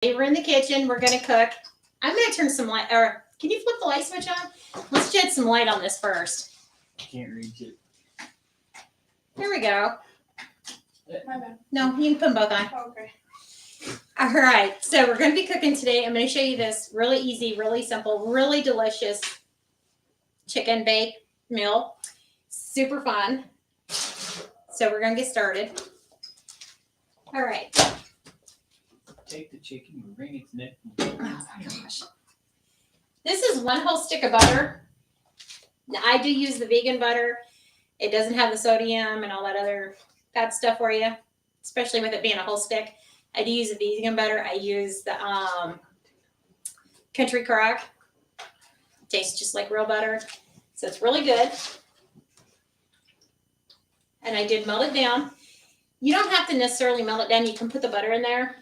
We're in the kitchen. We're going to cook. I'm going to turn some light, or can you flip the light switch on? Let's shed some light on this first. Can't reach it. There we go. My bad. No, you can put them both on. Oh, okay. All right, so we're going to be cooking today. I'm going to show you this really easy, really simple, really delicious chicken bake meal. Super fun. So we're going to get started. All right. Take the chicken, you wring its neck. Oh my gosh. This is one whole stick of butter. Now, I do use the vegan butter. It doesn't have the sodium and all that other bad stuff for you, especially with it being a whole stick. I do use the vegan butter. I use the Country Crock. Tastes just like real butter. So it's really good. And I did melt it down. You don't have to necessarily melt it down. You can put the butter in there.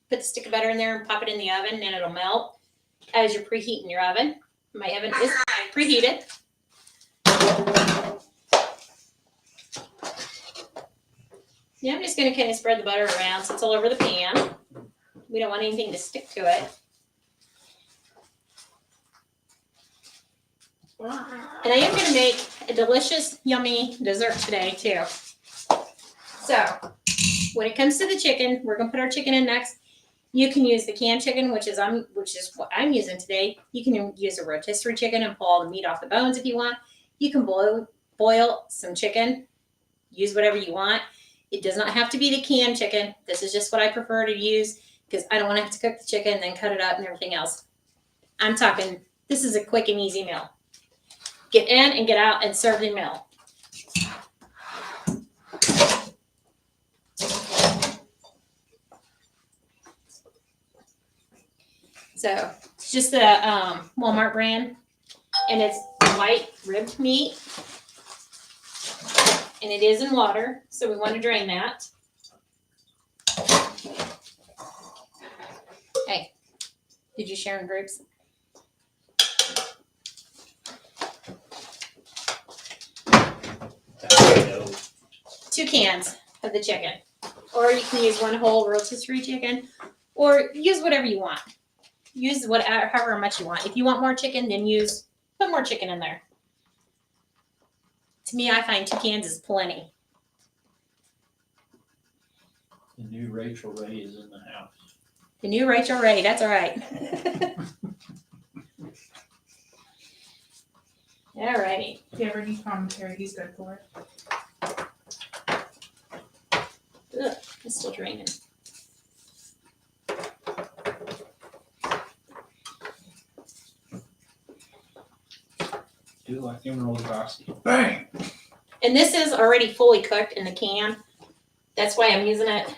Put the stick of butter in there and pop it in the oven and it'll melt as you're preheating your oven. My oven is preheated. Yeah, I'm just going to kind of spread the butter around so it's all over the pan. We don't want anything to stick to it. And I am going to make a delicious, yummy dessert today too. So, when it comes to the chicken, we're going to put our chicken in next. You can use the canned chicken, which is what I'm using today. You can use a rotisserie chicken and pull all the meat off the bones if you want. You can boil some chicken. Use whatever you want. It does not have to be the canned chicken. This is just what I prefer to use because I don't want to have to cook the chicken and then cut it up and everything else. I'm talking, this is a quick and easy meal. Get in and get out and serve the meal. So it's just the Walmart brand, and it's white ribbed meat, and it is in water, so we want to drain that. Hey, did you share in groups? No. 2 cans of the chicken, or you can use one whole rotisserie chicken, or use whatever you want. Use however much you want. If you want more chicken, then put more chicken in there. To me, I find 2 cans is plenty. The new Rachel Ray is in the house. The new Rachel Ray, that's all right. All righty. If you ever need commentary, he's good for it. Ugh, it's still draining. Do it like Emerald Rossi. Bang! And this is already fully cooked in the can. That's why I'm using it.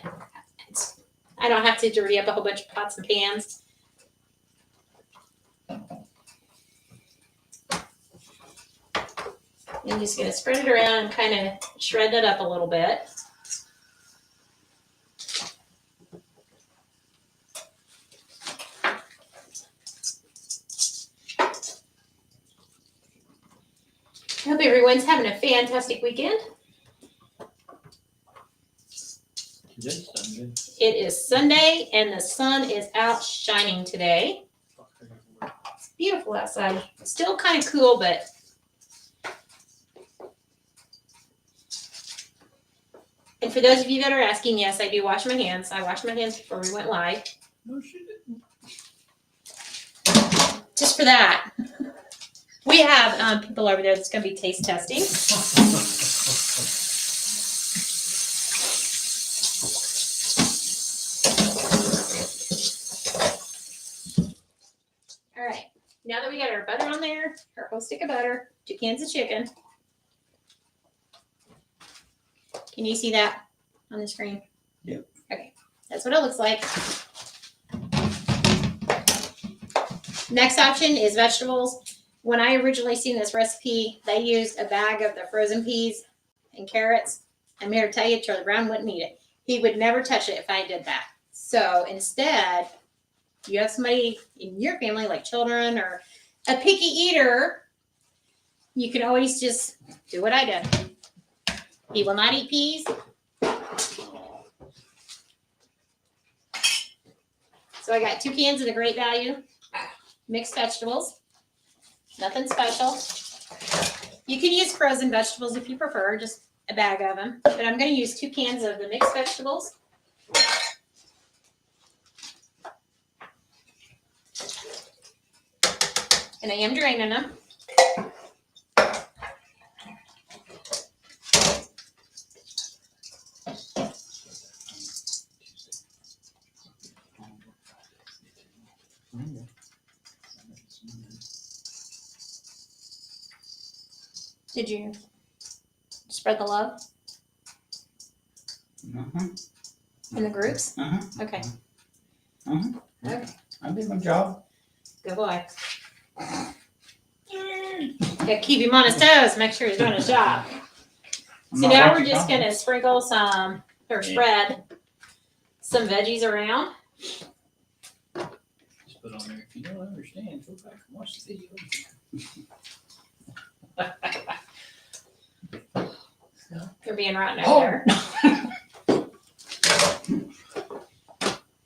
I don't have to dirty up a whole bunch of pots and pans. I'm just going to spread it around and kind of shred that up a little bit. I hope everyone's having a fantastic weekend. Is it Sunday? It is Sunday and the sun is out shining today. It's beautiful outside. Still kind of cool, but and for those of you that are asking, yes, I do wash my hands. I washed my hands before we went live. No, she didn't. Just for that. We have people over there that's going to be taste testing. All right. Now that we got our butter on there, our whole stick of butter, 2 cans of chicken. Can you see that on the screen? Yep. Okay. That's what it looks like. Next option is vegetables. When I originally seen this recipe, they used a bag of the frozen peas and carrots. I'm here to tell you, Charlie Brown wouldn't eat it. He would never touch it if I did that. So instead, you have somebody in your family, like children or a picky eater, you can always just do what I did. He will not eat peas. So I got 2 cans of the Great Value mixed vegetables. Nothing special. You can use frozen vegetables if you prefer, just a bag of them. But I'm going to use 2 cans of the mixed vegetables. And I am draining them. Did you spread the love in the groups? Okay. Okay. I did my job. Good boy. Yeah, keep him on his toes. Make sure he's doing his job. I'm So not now watching we're just comments. gonna sprinkle some or spread some veggies around. Just put on there, if you don't understand, go back and watch the video. You're being rotten over there.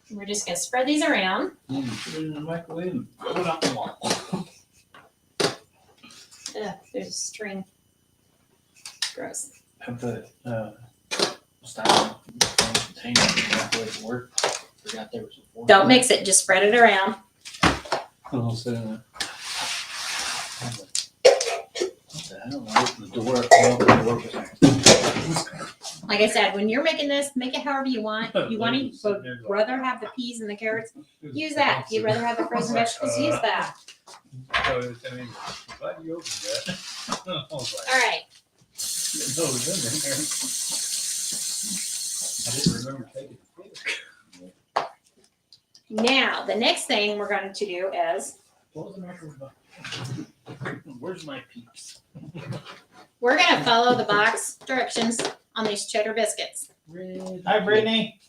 We're just gonna spread these around. Then you put it in the microwave and put it on the wall. Ugh, there's a string. Gross. I put, style container in the microwave to work. Forgot there was a fork. Don't mix it, just spread it around. I'll sit in there. What the hell? I opened the door up and opened the door was there. Like I said, when you're making this, make it however you want. You want to rather have the peas and the carrots, use that. If you'd rather have the frozen vegetables, use that. So it was, I mean, glad you opened that. I was like, All right. didn't know it was in there. I didn't remember taking the picture. Now, the next thing we're going to do is What was the matter with my, where's my peeps? we're going to follow the box directions on these cheddar biscuits. Hi, Brittany.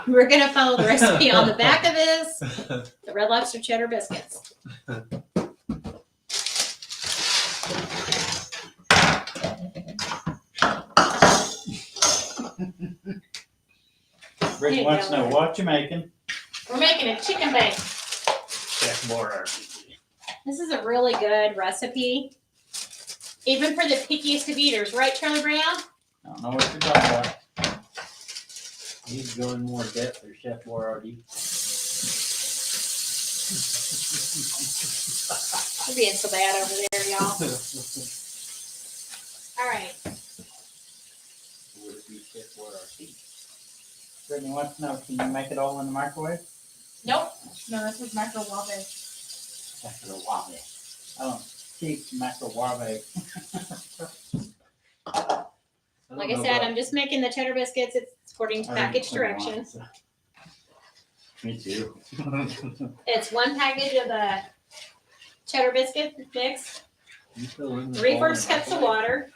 We're going to follow the recipe on the back of this, the Red Lobster cheddar biscuits. Brittany wants to know what you're making. We're making a chicken bake. Check more RPG. This is a really good recipe, even for the pickiest of eaters, right, Charlie Brown? I don't know what you're talking about. He's going more depth or Chef Boyardee. You're being so bad over there, y'all. All right. Would it be Chef Boyardee? Brittany wants to know, can you make it all in the microwave? Nope. No, this was microwave. Microwave. Oh, cheap microwave. Like I said, I'm just making the cheddar biscuits. It's according to package directions. Me too. It's 1 package of the cheddar biscuit mix, You fill in the 3/4 ball cups of water,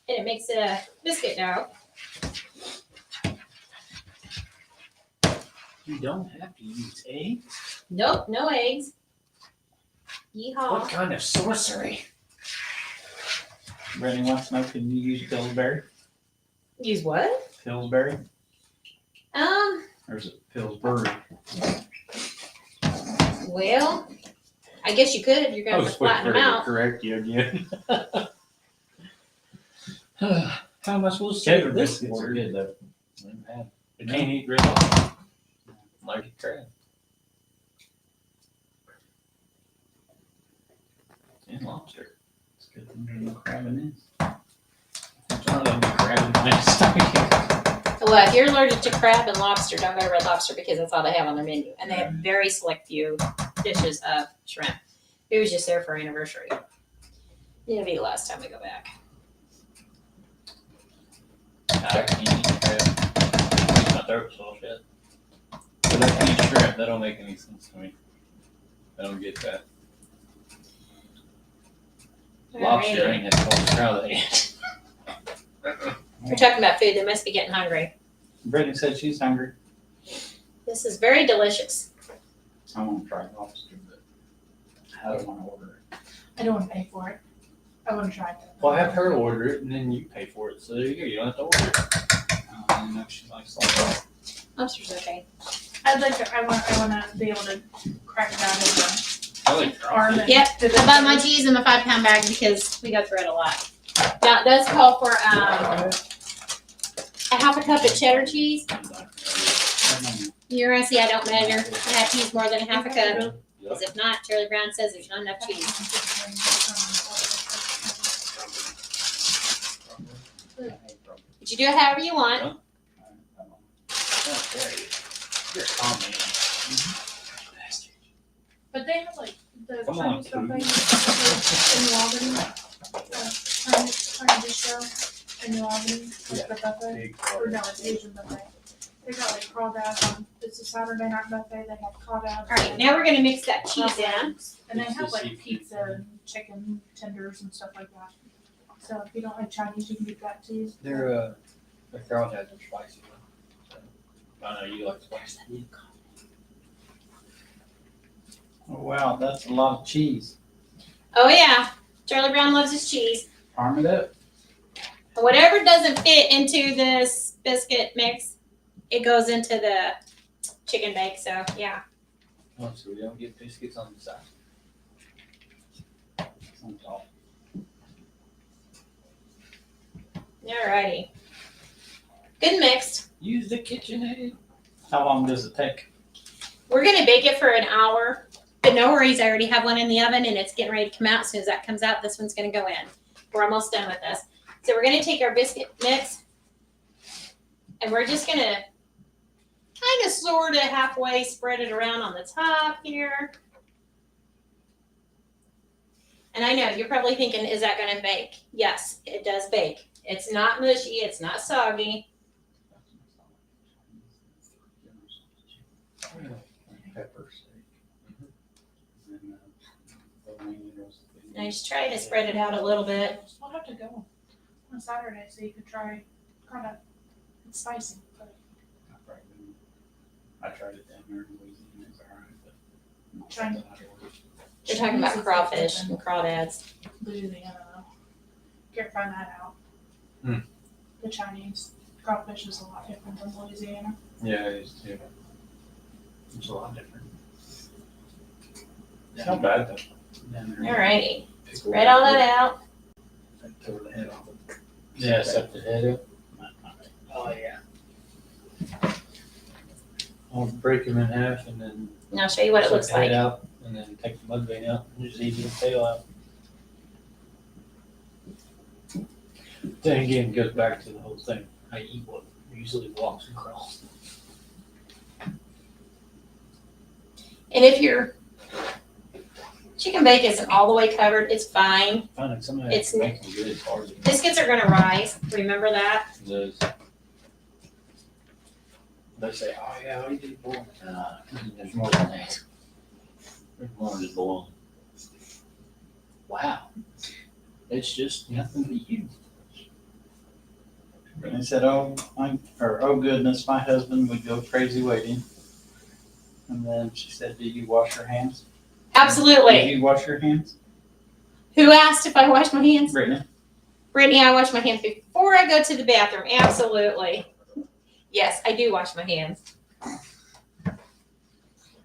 and it makes a biscuit dough. You don't have to use eggs. Nope, no eggs. Yeehaw. What kind of sorcery? Brittany wants to know, can you use Pillsbury? Use what? Pillsbury? Or is it Pillsbury? Well, I guess you could if you're going to flatten them out. Correct you again. How am I supposed to Cheddar say this? biscuits are good though. I can't eat red lobster. Like a crab. And lobster. It's good thing there's no crab in this. Charlie, I'm grabbing my stomach. Well, if you're allergic to crab and lobster, don't go to Red Lobster because that's all they have on their menu. And they have very select few dishes of shrimp. It was just there for our anniversary. It'll be the last time we go back. I can't eat crab. My throat's full of shit. But I can eat shrimp. That don't make any sense to me. I don't get that. Lobster, I Alrighty. ain't had the whole crowd that ate. We're talking about food. They must be getting hungry. Brittany said she's hungry. This is very delicious. I want to try lobster, but I don't want to order it. I don't want to pay for it. I wouldn't try it. Well, have her order it and then you pay for it. So there you go. You don't have to order it. I know she likes like Lobster's okay. I'd like to, I wanna be able to crack that open. I like Arm crawfish. and- Yep, I buy my cheese in the 5-pound bag because we go through it a lot. Now, it does call for a half a cup of cheddar cheese. You're gonna see I don't measure. I have to use more than a half a cup. Because if not, Charlie Brown says there's not enough cheese. But you do it however you want. You're a calm man. But they have like the Come on, Chinese buffet in New Albany. Chinese show in New Albany, like the buffet. Big Or no, it's Asian buffet. They got like crawdads on, it's a Saturday night buffet, they have crawdads. Alright, now we're gonna mix that cheese in. And they have like pizza and chicken tenders and stuff like that. So if you don't like Chinese, you can get that too. Their crawdads are spicy. So, I know you like spicy. Oh, wow, that's a lot of cheese. Oh yeah, Charlie Brown loves his cheese. Farm it up. And whatever doesn't fit into this biscuit mix, it goes into the chicken bake, so yeah. Oh, so we don't get biscuits on the side. On top. Alrighty. Good mixed. Use the KitchenAid. How long does it take? We're gonna bake it for an hour, but no worries, I already have one in the oven and it's getting ready to come out. As soon as that comes out, this one's gonna go in. We're almost done with this. So we're gonna take our biscuit mix and we're just gonna kind of sort of halfway spread it around on the top here. And I know you're probably thinking, is that gonna bake? Yes, it does bake. It's not mushy, it's not soggy. Pepper And I just try to spread it out a little bit. We'll have to go on Saturday so you could try crawdad. It's spicy, but I tried it down there in Louisiana. It's alright, but China. They're talking about crawfish and crawdads. Louisiana though. Can't find that out. Hmm. The Chinese crawfish is a lot different than Louisiana. Yeah, it is too. It's a lot different. It's not bad though. Alrighty, spread all that out. Tore the head off. Yeah, set the head up. Oh yeah. I'll break them in half and then And I'll show you what it set looks the head like. out and then take the mud vein out and just leave the tail out. Then again, it goes back to the whole thing. I eat what usually walks and crawls. And if your chicken bake isn't all the way covered, it's fine. Finding somebody It's- that can make them good is hard. Biscuits are gonna rise, remember that? Does. They say, oh yeah, we do bologna. There's more than that. There's more than bologna. Wow. It's just nothing but you. They said, oh goodness, my husband would go crazy waiting. And then she said, do you wash your hands? Do Absolutely. you wash your hands? Who asked if I wash my hands? Brittany? Brittany, I wash my hands before I go to the bathroom. Absolutely. Yes, I do wash my hands.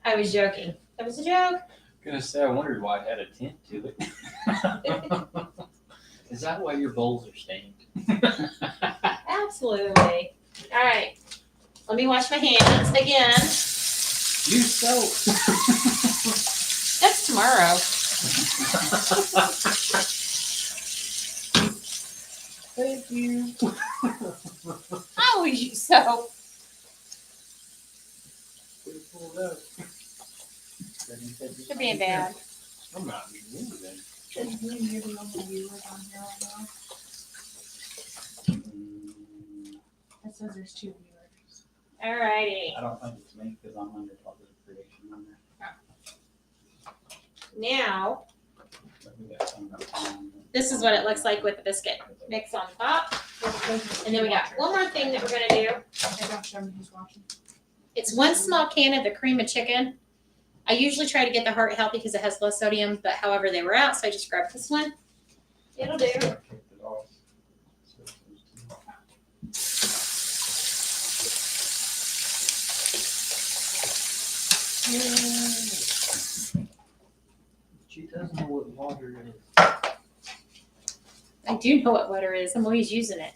I was joking. That was a joke. Gonna say, I wondered why it had a tint to it. Is that why your bowls are stained? Absolutely. All right. Let me wash my hands again. Use soap. That's tomorrow. Thank you. I always use soap. You're being bad. I'm not being rude then. Should me and you be on the viewers on here right now? It says there's 2 viewers. All righty. I don't think it's me because I'm under public creation on there. Now, But we got some that's on this is what it looks like with the biscuit mix on top. And then we got one more thing that we're gonna do. Hey, don't show me who's watching. It's 1 small can of the cream of chicken. I usually try to get the heart healthy because it has low sodium, but however they were out, so I just grabbed this one. It'll do. I kicked it off. She doesn't know what water is. I do know what water is. I'm always using it.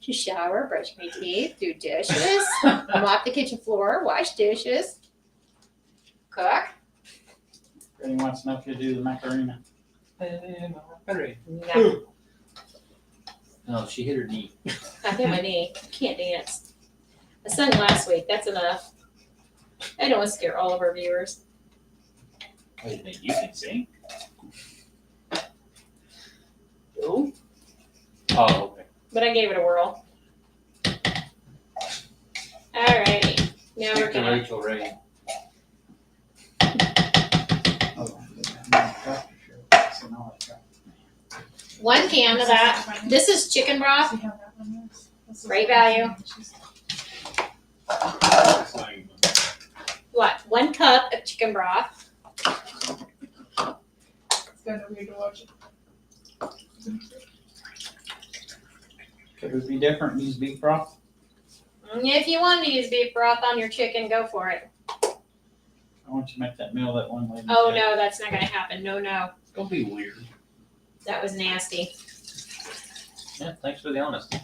To shower, brush my teeth, do dishes, mop the kitchen floor, wash dishes, cook. Brittany wants to know if you do the Macarena. No, No, she hit her knee. I hit my knee. Can't dance. I sung last week. That's enough. I don't want to scare all of our viewers. Wait, then you can sing? Ooh. Oh, okay. But I gave it a whirl. Alrighty. Now we're Stick to gonna. Rachel Ray. Oh, One can of that. This is chicken broth. See how that one is? This is Great what value. she's- What? 1 cup of chicken broth. It's kind of weird to watch it. Could it be different and use beef broth? If you want to use beef broth on your chicken, go for it. I want you to make that meal that one lady. Oh said. no, that's not gonna happen. No, no. Don't be weird. That was nasty. Yeah, thanks for the honesty.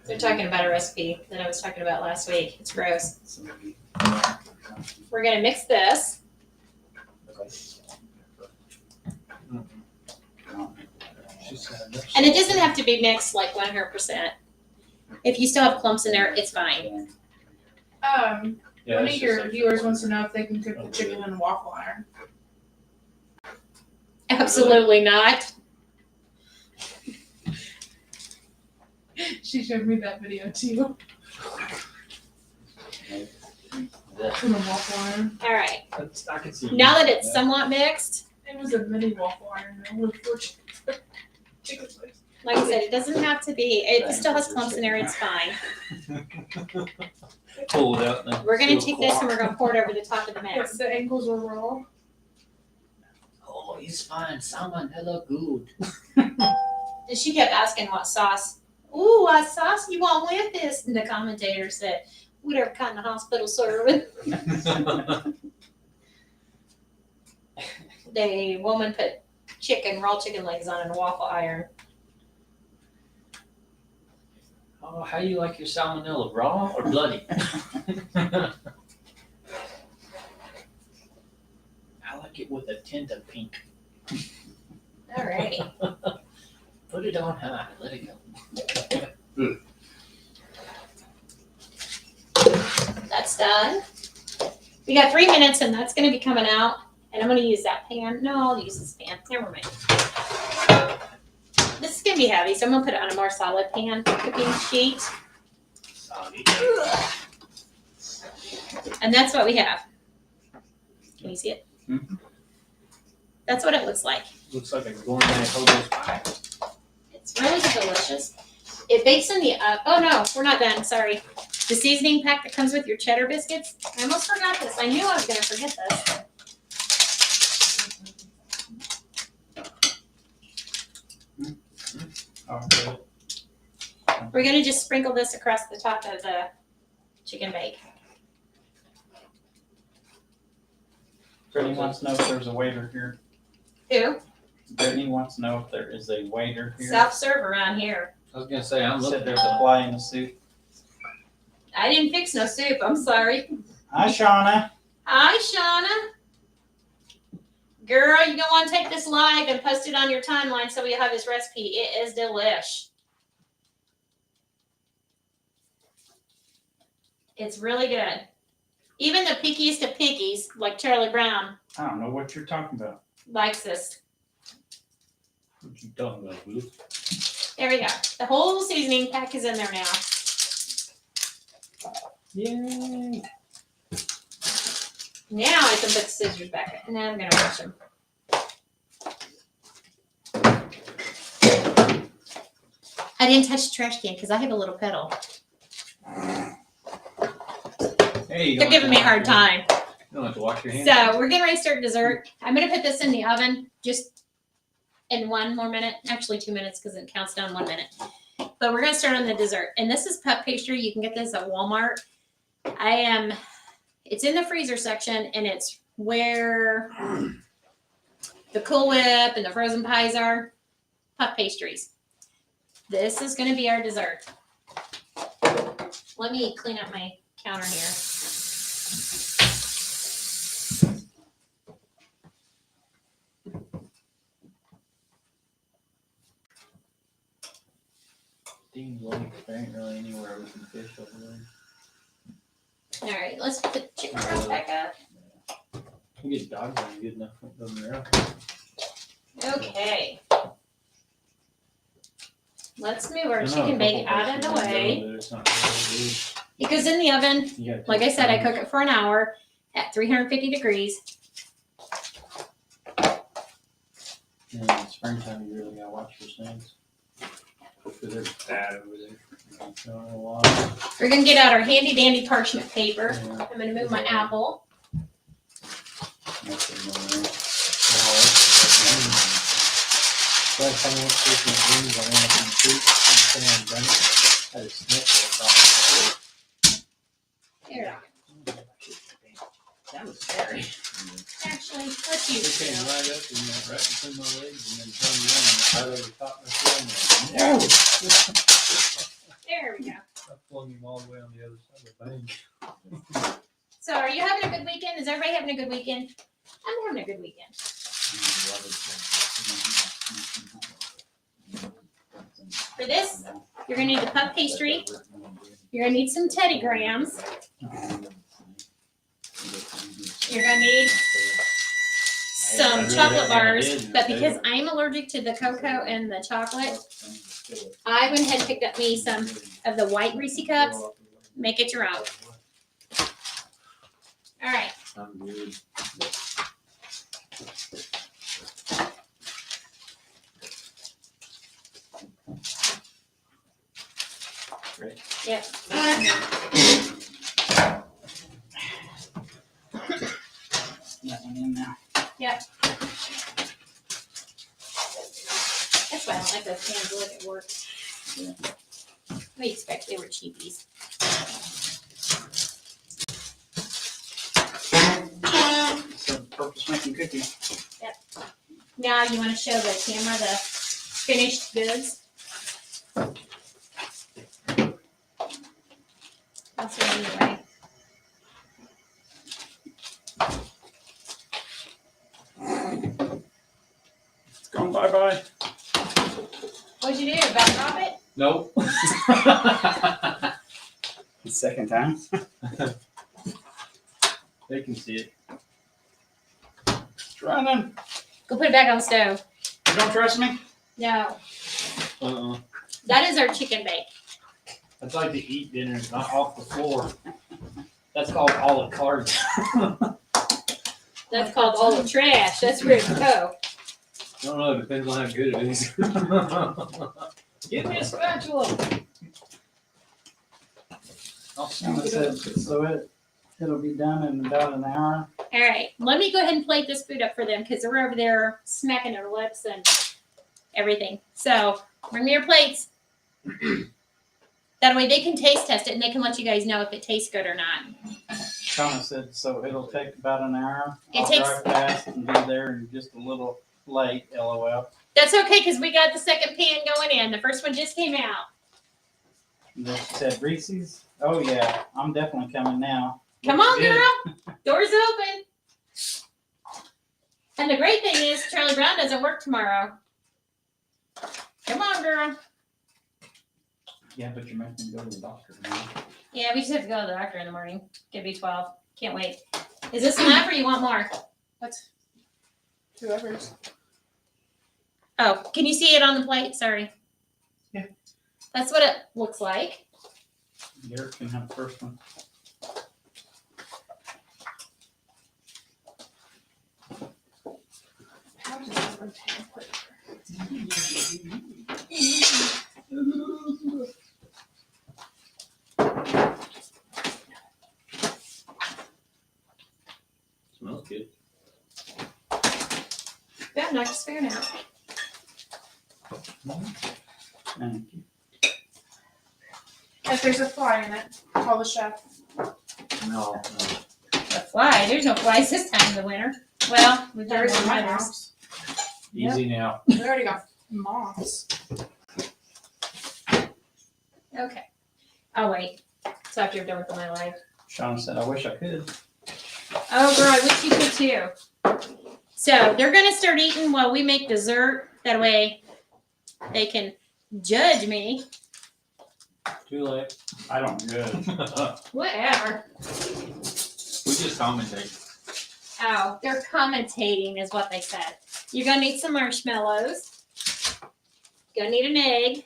They're talking about a recipe that I was talking about last week. It's gross. We're gonna mix this. And it doesn't have to be mixed like 100%. If you still have clumps in there, it's fine. One of it's your just like- viewers wants to know if they can cook the chicken in a waffle iron. Absolutely not. She showed me that video too. That- In a waffle iron. All right. I can see. Now that it's somewhat mixed, It was a mini waffle iron though, with 4 chicken slices. like I said, it doesn't have to be. It still has clumps in there. It's fine. Pull it out. and We're gonna seal take the this and cork. we're gonna pour it over the top of the mix. The ankles were raw. Oh, it's fine. Salmonella good. And she kept asking what sauce. Ooh, what sauce you want with this? And the commentator said, whatever kind of hospital serving. The woman put raw chicken legs on in a waffle iron. Oh, how you like your salmonella, raw or bloody? I like it with a tint of pink. Alrighty. Put it on high. Let it go. That's done. We got 3 minutes and that's gonna be coming out. And I'm gonna use that pan. No, I'll use this pan. Never mind. This is gonna be heavy, so I'm gonna put it on a more solid pan cooking sheet. Soggy. And that's what we have. Can you see it? Mhm. That's what it looks like. Looks like a gourmet hobo's pie. It's really delicious. It bakes in the oh no, we're not done. Sorry. The seasoning pack that comes with your cheddar biscuits. I almost forgot this. I knew I was gonna forget this. Oh, good. We're gonna just sprinkle this across the top of the chicken bake. Brittany wants to know if there's a waiter here. Who? Brittany wants to know if there is a waiter here. Self-serve around here. I was gonna say, I'm Said looking. there's a fly in the soup. I didn't fix no soup. I'm sorry. Hi, Shauna. Hi, Shauna. Girl, you're gonna want to take this live and post it on your timeline so we have this recipe. It is delish. It's really good. Even the pickiest of pickies, like Charlie Brown, I don't know what you're talking about. likes this. What you talking about, Booth? There we go. The whole seasoning pack is in there now. Yay! Now I can put the scissors back. And now I'm gonna wash them. I didn't touch the trash can because I have a little pedal. Hey, you They're don't giving me a hard time. You don't have to wash your hands. So we're getting ready to start dessert. I'm gonna put this in the oven just in 1 more minute, actually 2 minutes because it counts down 1 minute. But we're gonna start on the dessert. And this is puff pastry. You can get this at Walmart. It's in the freezer section and it's where the Cool Whip and the frozen pies are. Puff pastries. This is gonna be our dessert. Let me clean up my counter here. Dean's Lake, there ain't really anywhere we can fish over there. All right, let's put the chicken broth back up. You get dogs on good enough for them there. Okay. Let's move our chicken bake out of the way. It's not really It goes in the oven. good. You gotta Like I take said, I time. cook it for an hour at 350 degrees. And in the springtime, you really gotta watch your things. Because they're bad over there. So, a lot. We're gonna get out our handy dandy parchment paper. Yeah. I'm gonna move my apple. Nothing over there. Last time I went fishing with Dean's, I went up in the creek, and someone done it. Had a sniffle Here, That was scary. actually, let's It use came two. right up and went right between my legs and then turned around and right over the top of my tail. There we go. I flung him all the way on the other side of the bank. So, are you having a good weekend? Is everybody having a good weekend? I'm having a good weekend. For this, you're gonna need the puff pastry. You're gonna need some Teddy Grahams. You're gonna need some chocolate bars, but because I'm allergic to the cocoa and the chocolate, I went ahead and picked up me some of the white Reese cups. Make it your own. All right. I'm good. Yep. That one in now. That's why I don't like those cans to look at work. We expect they were cheapies. So purpose making cookies. Now you want to show the camera the finished goods. That's what anyway. It's going bye-bye. What'd you do? About to drop it? Nope. The second time. They can see it. It's running. Go put it back on the stove. You don't trust me? No, Uh-uh. that is our chicken bake. I'd like to eat dinner, not off the floor. That's called a la carte. That's called all the trash. That's where it go. I don't know, it depends on how good it is. Give me a spatula. I'll scoop it up. So it'll be done in about an hour. All right, let me go ahead and plate this food up for them because they're over there smacking their lips and everything. So bring me your plates. That way they can taste test it and they can let you guys know if it tastes good or not. Thomas said, so it'll take about an hour. It I'll takes- drive past and be there and just a little late, LOL. That's okay because we got the second pan going in. The first one just came out. And then she said, Reese's? Oh yeah, I'm definitely coming now. Come Looks on, good. girl. Doors open. And the great thing is Charlie Brown doesn't work tomorrow. Come on, girl. Yeah, but you're making me go to the doctor now. Yeah, we just have to go to the doctor in the morning. Get B12. Can't wait. Is this enough or you want more? What's whoever's? Oh, can you see it on the plate? Sorry. Yeah. That's what it looks like. Garrett can have the first one. How does that one take? Smells good. Yeah, knock the spoon out. Thank you. If there's a fly in it, call the chef. No. The fly, there's no flies this time of the winter. Well, There is in my winters. house. Easy now. We already got moths. Okay. I'll wait. So after you're done with my life. Shauna said, I wish I could. Oh, girl, I wish you could too. So they're gonna start eating while we make dessert. That way they can judge me. Too late. I don't good. Whatever. We just commentate. Oh, they're commentating is what they said. You're gonna need some marshmallows. Gonna need an egg.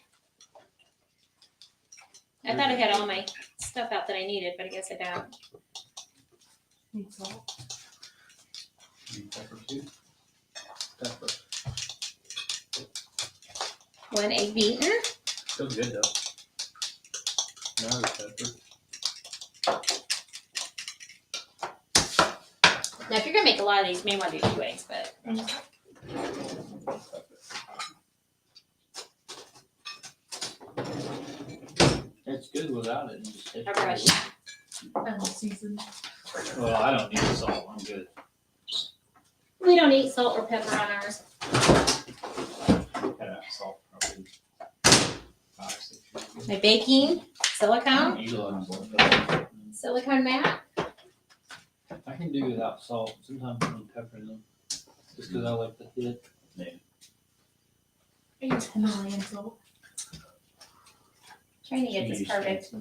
I thought I had all my stuff out that I needed, but I guess I don't. Need salt. Pepper too. Pepper. 1 egg beaten. Still good though. No pepper. Now, if you're gonna make a lot of these, you may want to do 2 eggs, but It's good without it. Just I brush. Seasoned. Well, I don't need salt. I'm good. We don't eat salt or pepper on ours. Had salt probably 5, 6 years. My baking silicone, You love salt. silicone mat. I can do without salt. Sometimes I put pepper in them. Just because I like the hit. I use Himalayan salt. Trying to get this perfect.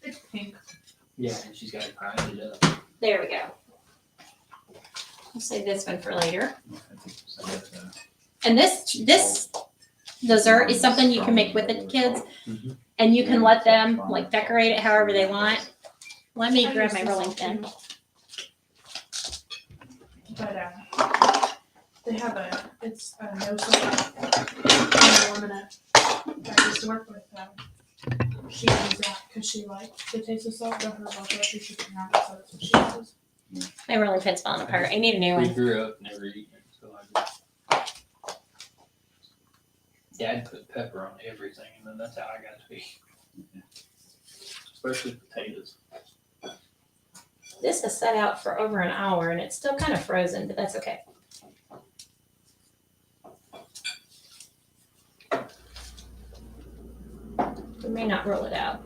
It's pink. Yeah, and she's got to grind it up. There we go. I'll save this one for later. And this dessert is something you can make with the kids, and you can let them like decorate it however they want. Let me grab my rolling pin. But they have it's a no salt. Eliminate. I used to work with she uses that because she likes the taste of salt, but her blood pressure she can have it, so that's what she uses. My rolling pin's falling apart. I need a new We one. grew up never eating it, so I just. Dad put pepper on everything, and then that's how I got to be. Especially potatoes. This has set out for over an hour, and it's still kind of frozen, but that's okay. We may not roll it out.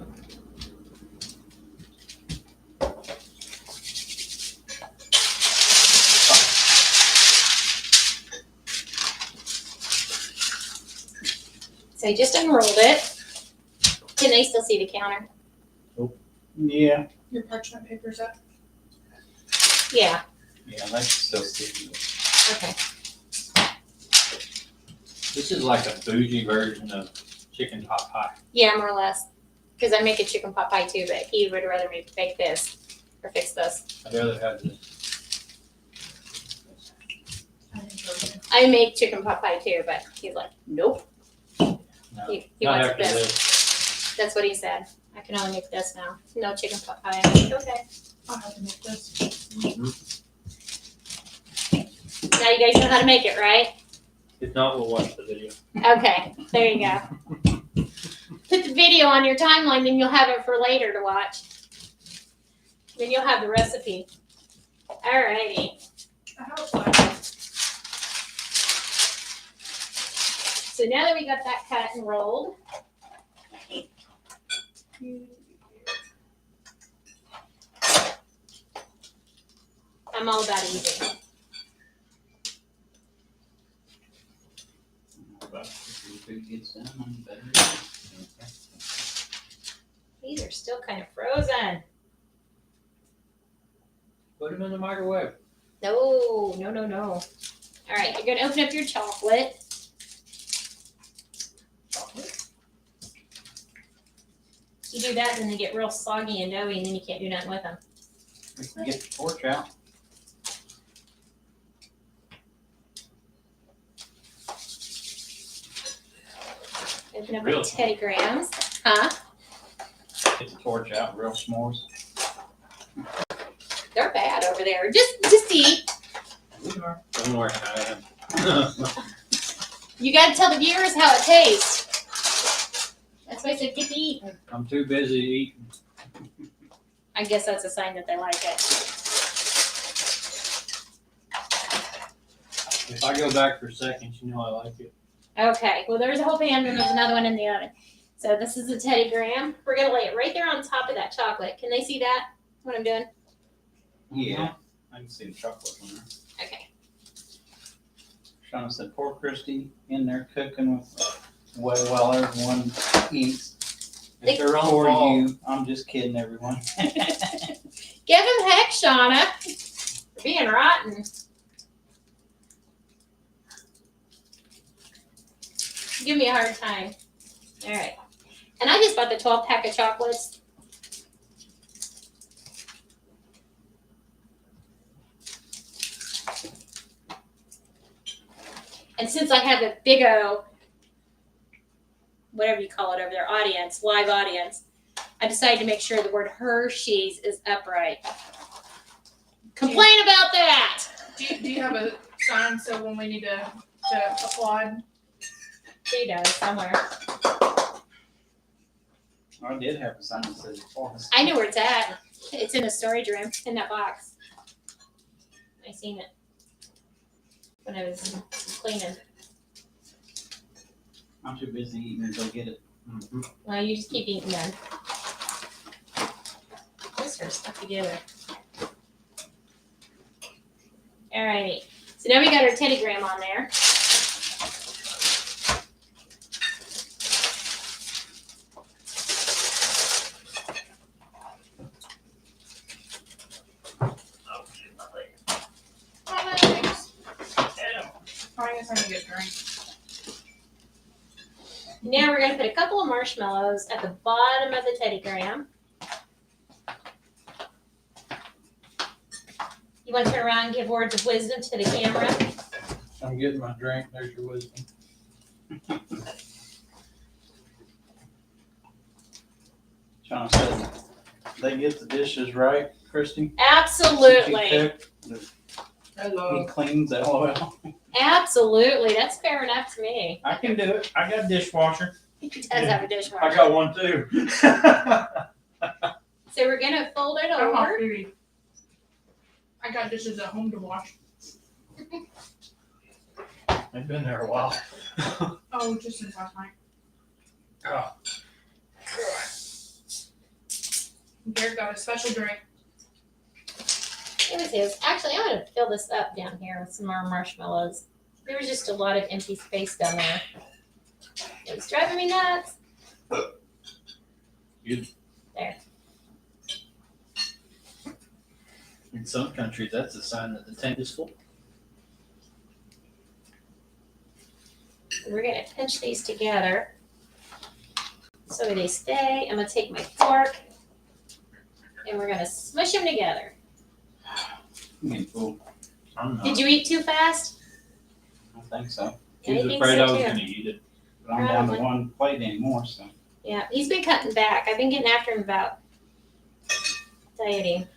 So I just unrolled it. Can they still see the counter? Yeah. Your parchment paper's up. Yeah, Yeah, that's still sticky. okay. This is like a bougie version of chicken pot pie. Yeah, more or less. Because I make a chicken pot pie too, but he would rather me bake this or fix this. I'd rather have this. I enjoy it. I make chicken pot pie too, but he's like, nope. No, He not wants after this. this. That's what he said. I can only make this now. No chicken pot pie. I'm like, okay. I'll have to make this. Now you guys know how to make it, right? If not, we'll watch the video. Okay, there you go. Put the video on your timeline, then you'll have it for later to watch. Then you'll have the recipe. Alrighty. I hope so. So now that we got that cut and rolled, I'm all about easy. But if the food gets done, I'm better. These are still kind of frozen. Put them in the microwave. No, no, no, no. All right, you're gonna open up your chocolate. You do that, then they get real soggy and doughy, and then you can't do nothing with them. We can get the torch out. Open up Real your Teddy Grahams. Huh? Get the torch out, real s'mores. They're bad over over there. Just eat. Don't worry, I am. You gotta tell the viewers how it tastes. That's why I said get to eat. I'm too busy eating. I guess that's a sign that they like it. If I go back for seconds, you know I like it. Okay, well there's a whole pan and there's another one in the oven. So this is a Teddy Graham. We're gonna lay it right there on top of that chocolate. Can they see that? What I'm doing? Yeah, I can see the chocolate on there. Okay. Shauna said, poor Christy in there cooking with while everyone eats. It's their own For fault. you. I'm just kidding, everyone. Give him heck, Shauna. For being rotten. Give me a hard time. All right. And I just bought the 12 pack of chocolates. And since I have a big O, whatever you call it over there, audience, live audience, I decided to make sure the word Hershey's is upright. Complain about that. Do you have a sign so when we need to applaud? She does somewhere. I did have a sign that says applause. I know where it's at. It's in the storage room in that box. I seen it when I was cleaning. I'm too busy eating to go get it. Mm-hmm. Well, you just keep eating then. This her stuff together. Alrighty. So now we got our Teddy Graham on there. Oh, thanks. I guess I need to get a drink. Now we're gonna put a couple of marshmallows at the bottom of the Teddy Graham. You want to turn around and give words of wisdom to the camera? I'm getting my drink. There's your wisdom. Shauna said, they get the dishes right, Christy? Absolutely. Since you cook, Hello. he cleans, LOL. Absolutely. That's fair enough to me. I can do it. I got a dishwasher. He does have a dishwasher. I got one too. So we're gonna fold it I'm off over. duty. I got dishes at home to wash. I've been there a while. Oh, just since last night. Oh. Garrett got a special drink. It was his. Actually, I'm gonna fill this up down here with some more marshmallows. There was just a lot of empty space down there. It was driving me nuts. In some countries, that's a sign that the tank is full. We're gonna pinch these together so they stay. I'm gonna take my fork and we're gonna smush them together. Cool. I'm not. Did you eat too fast? I think so. He was I think afraid so I was too. gonna eat it. But I'm down to Probably. one plate anymore, so. Yeah, he's been cutting back. I've been getting after him about dieting.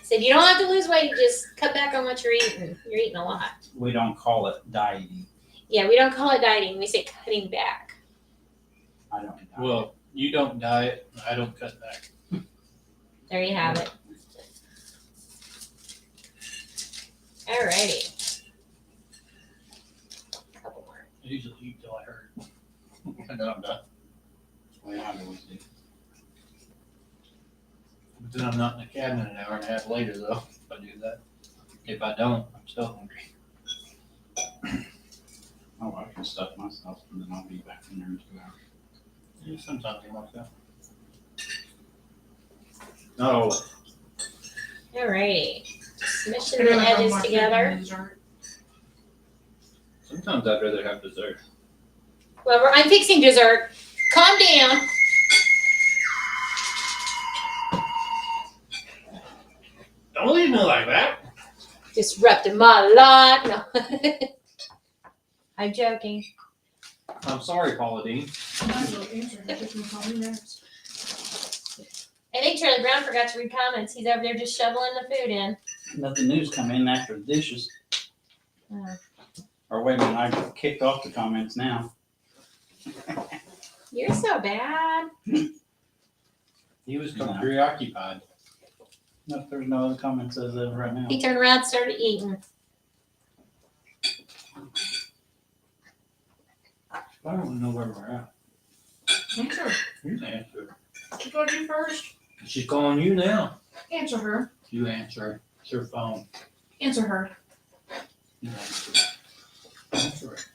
Said you don't have to lose weight, you just cut back on what you're eating. You're eating a lot. We don't call it dieting. Yeah, we don't call it dieting, we say cutting back. I don't diet. Well, you don't diet, I don't cut back. There you have it. Alrighty. Couple more. I usually eat till I hurt. And then I'm done. Well, I always do. But then I'm not in the cabinet an hour and a half later though, if I do that. If I don't, I'm still hungry. Oh, I can stuff myself and then I'll be back in there in 2 hours. Yeah, sometimes I'm like that. No, Alrighty. Smishing I'd the rather have edges more food together. than dessert. sometimes I'd rather have dessert. Well, I'm fixing dessert. Calm down. Don't leave me like that. Disrupting my life. No. I'm joking. I'm sorry, Paula Dean. Might as well answer it. Just gonna call me next. I think Charlie Brown forgot to read comments. He's over there just shoveling the food in. Nothing new's come in after the dishes. Oh. Or wait a minute, I kicked off the comments now. You're so bad. He was No. preoccupied. No, there's no other comments as of right now. He turned around, and started eating. I don't know where we're at. Answer. You answer. She called you first. She's calling you now. Answer her. You answer. It's her phone. Answer her. You answer. Answer it.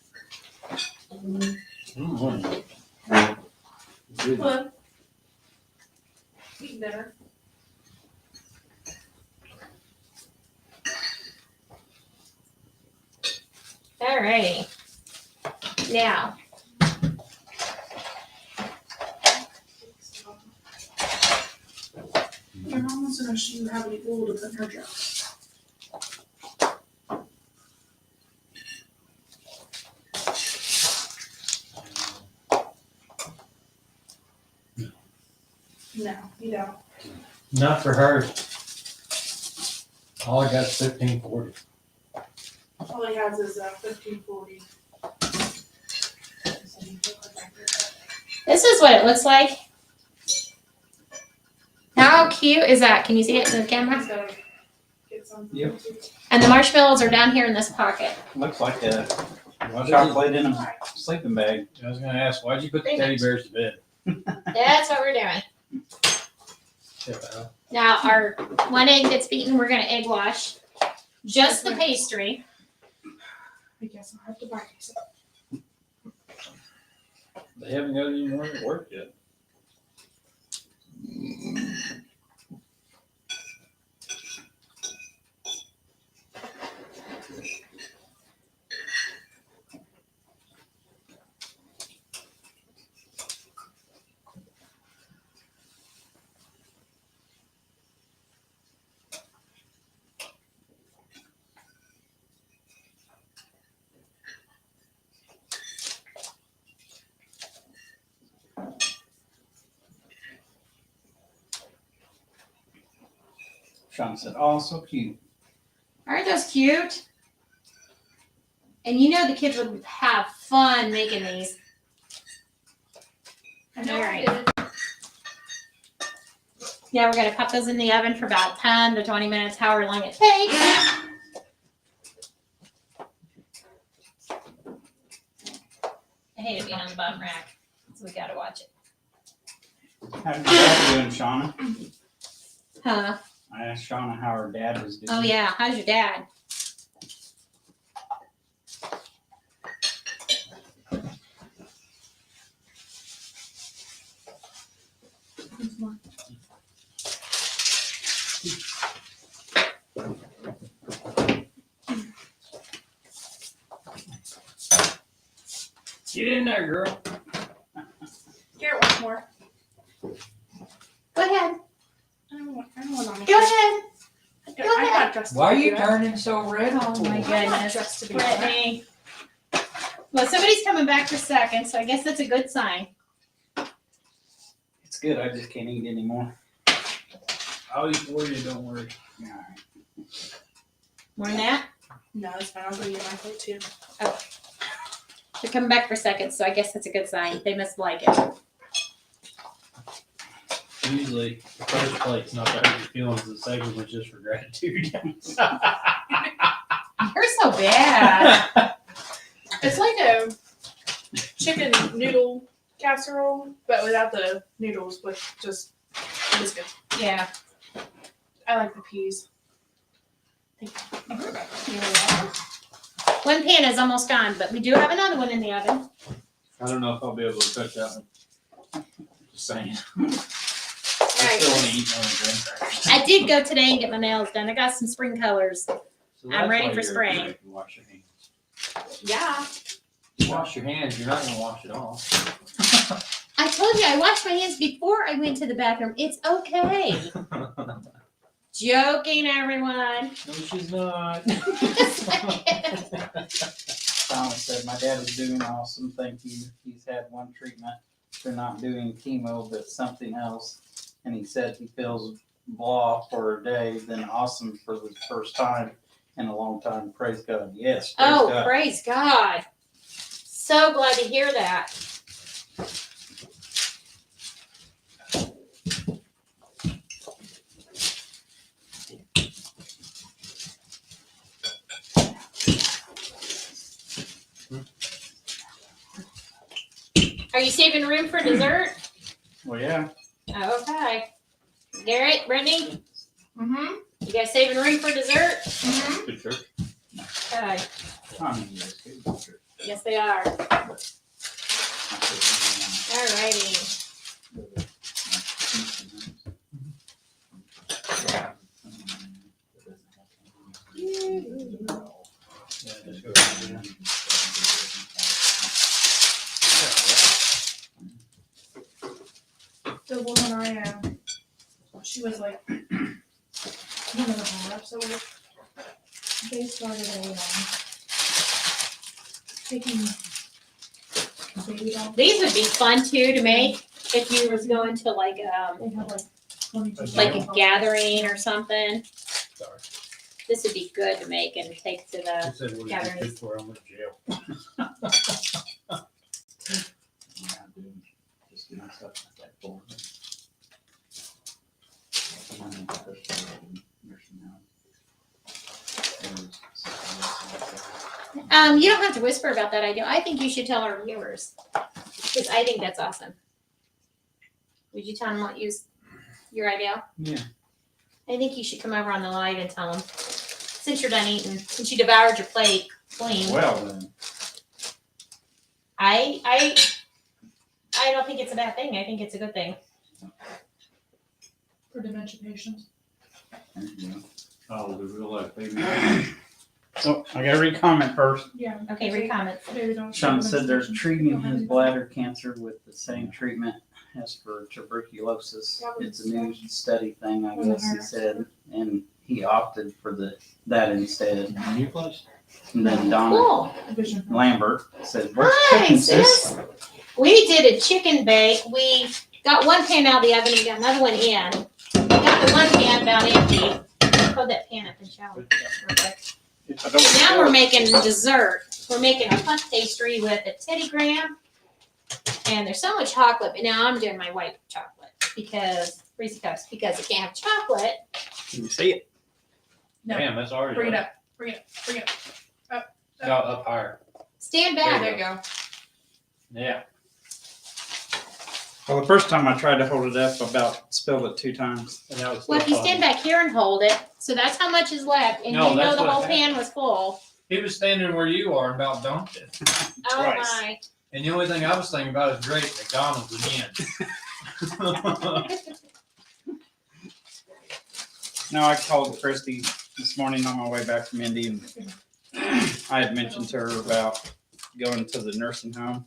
Mm-hmm. Good. Hello. Eat dinner. Alrighty. Now, Your mom wants to know if you have any oil to put in her dress. No, you don't. Not for her. All I got is 1540. All he has is 1540. this is what it looks like. How cute is that? Can you see it in the camera? He's gotta get something. Yep. And the marshmallows are down here in this pocket. Looks like a Why did chocolate in a sleeping bag. I was gonna ask, why'd you put the teddy bears to bed? That's what we're doing. Shut up. Now, our one egg that's beaten, we're gonna egg wash. Just the pastry. I guess I'll have to buy some. They haven't got any more at work yet. Sean said, "Oh, so cute." Aren't those cute? And you know the kids would have fun making these. I know I Alright. did. Yeah, we're gonna pop those in the oven for about 10 to 20 minutes, however long it takes. I hate it being on the bottom rack, so we gotta watch it. How's your dad doing, Shauna? Huh? I asked Shauna how her dad was doing. Oh yeah, how's your dad? Get in there, girl. Garrett wants more. Go ahead. I don't want on me. Go ahead. I'm not dressed to Why are be you that. turning so red? Oh my I'm not goodness, dressed to be that. Brittany. Well, somebody's coming back for second, so I guess that's a good sign. It's good. I just can't eat anymore. I'll eat for you, don't worry. All right. More than that? No, it's fine. I'll go get my plate too. They're coming back for second, so I guess that's a good sign. They must like it. Usually, the first plate's not to hurt your feelings, the second one's just for gratitude. You're so bad. It's like a chicken noodle casserole, but without the noodles, with just it is good. Yeah. I like the peas. One pan is almost gone, but we do have another one in the oven. I don't know if I'll be able to touch that one. Just saying. I Alright. still want to eat one of the graham crackers. I did go today and get my nails done. I got some spring colors. So I'm that's ready why for you're spring. here, you Wash your hands. Yeah. You wash your hands, you're not gonna wash it off. I told you I washed my hands before I went to the bathroom. It's okay. Joking, everyone. No, she's not. Shauna said, "My dad is doing awesome. Thank you. He's had one treatment for not doing chemo, but something else. And he said he feels blah for a day, then awesome for the first time in a long time. Praise God. Yes. Praise Oh, God. praise God. So glad to hear that. Are you saving room for dessert? Well, yeah. Okay. Garrett, Brittany, Mm-hmm. you guys saving room for dessert? Mm-hmm. Good church. Okay. I mean, yes, good. Yes, they are. Alrighty. Yeah, just go right there. The woman she was like one of the higher ups at work. They started taking baby dolls. These would be fun too to make if you was going to like They have like 22. like a gathering or something. Sorry. This would be good to make and take to He the. said, what did Gatherings. you do for him with jail? Just doing stuff like that for them. You don't have to whisper about that idea. I think you should tell our viewers because I think that's awesome. Would you tell them what your idea? Yeah. I think you should come over on the live and tell them since you're done eating, since you devoured your plate clean. Well, then. I don't think it's a bad thing. I think it's a good thing. For dementia patients. Oh, the real life baby. Oh, I gotta read comment first. Yeah. Okay, read comments. Baby dolls. Sean said they're Dementia treating patients. his bladder cancer with the same treatment as for tuberculosis. It's a new study thing, I guess he said, and he opted for that instead. New place? And then Donna Cool. Vision. Lambert said, "Where's Hi, chicken, sis?" sis. We did a chicken bake. We got one pan out of the oven and got another one in. Got the one pan about empty. Hold that pan up and shower with it real quick. If I don't Now spill we're it- making dessert. We're making a puff pastry with a Teddy Graham. And there's so much chocolate, but now I'm doing my white chocolate because Reese cups because I can't have chocolate. Can you see it? No. Damn, that's already. Bring it up. Bring it up. No, up higher. Stand There back. you There you go. Yeah. Well, the first time I tried to hold it up, I about spilled it 2 times. And that was Well, if you still stand funny. back here and hold it, so that's how much is left, and No, you know that's the what whole happened. pan was full. He was standing where you are and about dumped it. Oh Twice. my. And the only thing I was thinking about is great, McDonald's again. No, I called Christy this morning on my way back from Indy, and I had mentioned to her about going to the nursing home.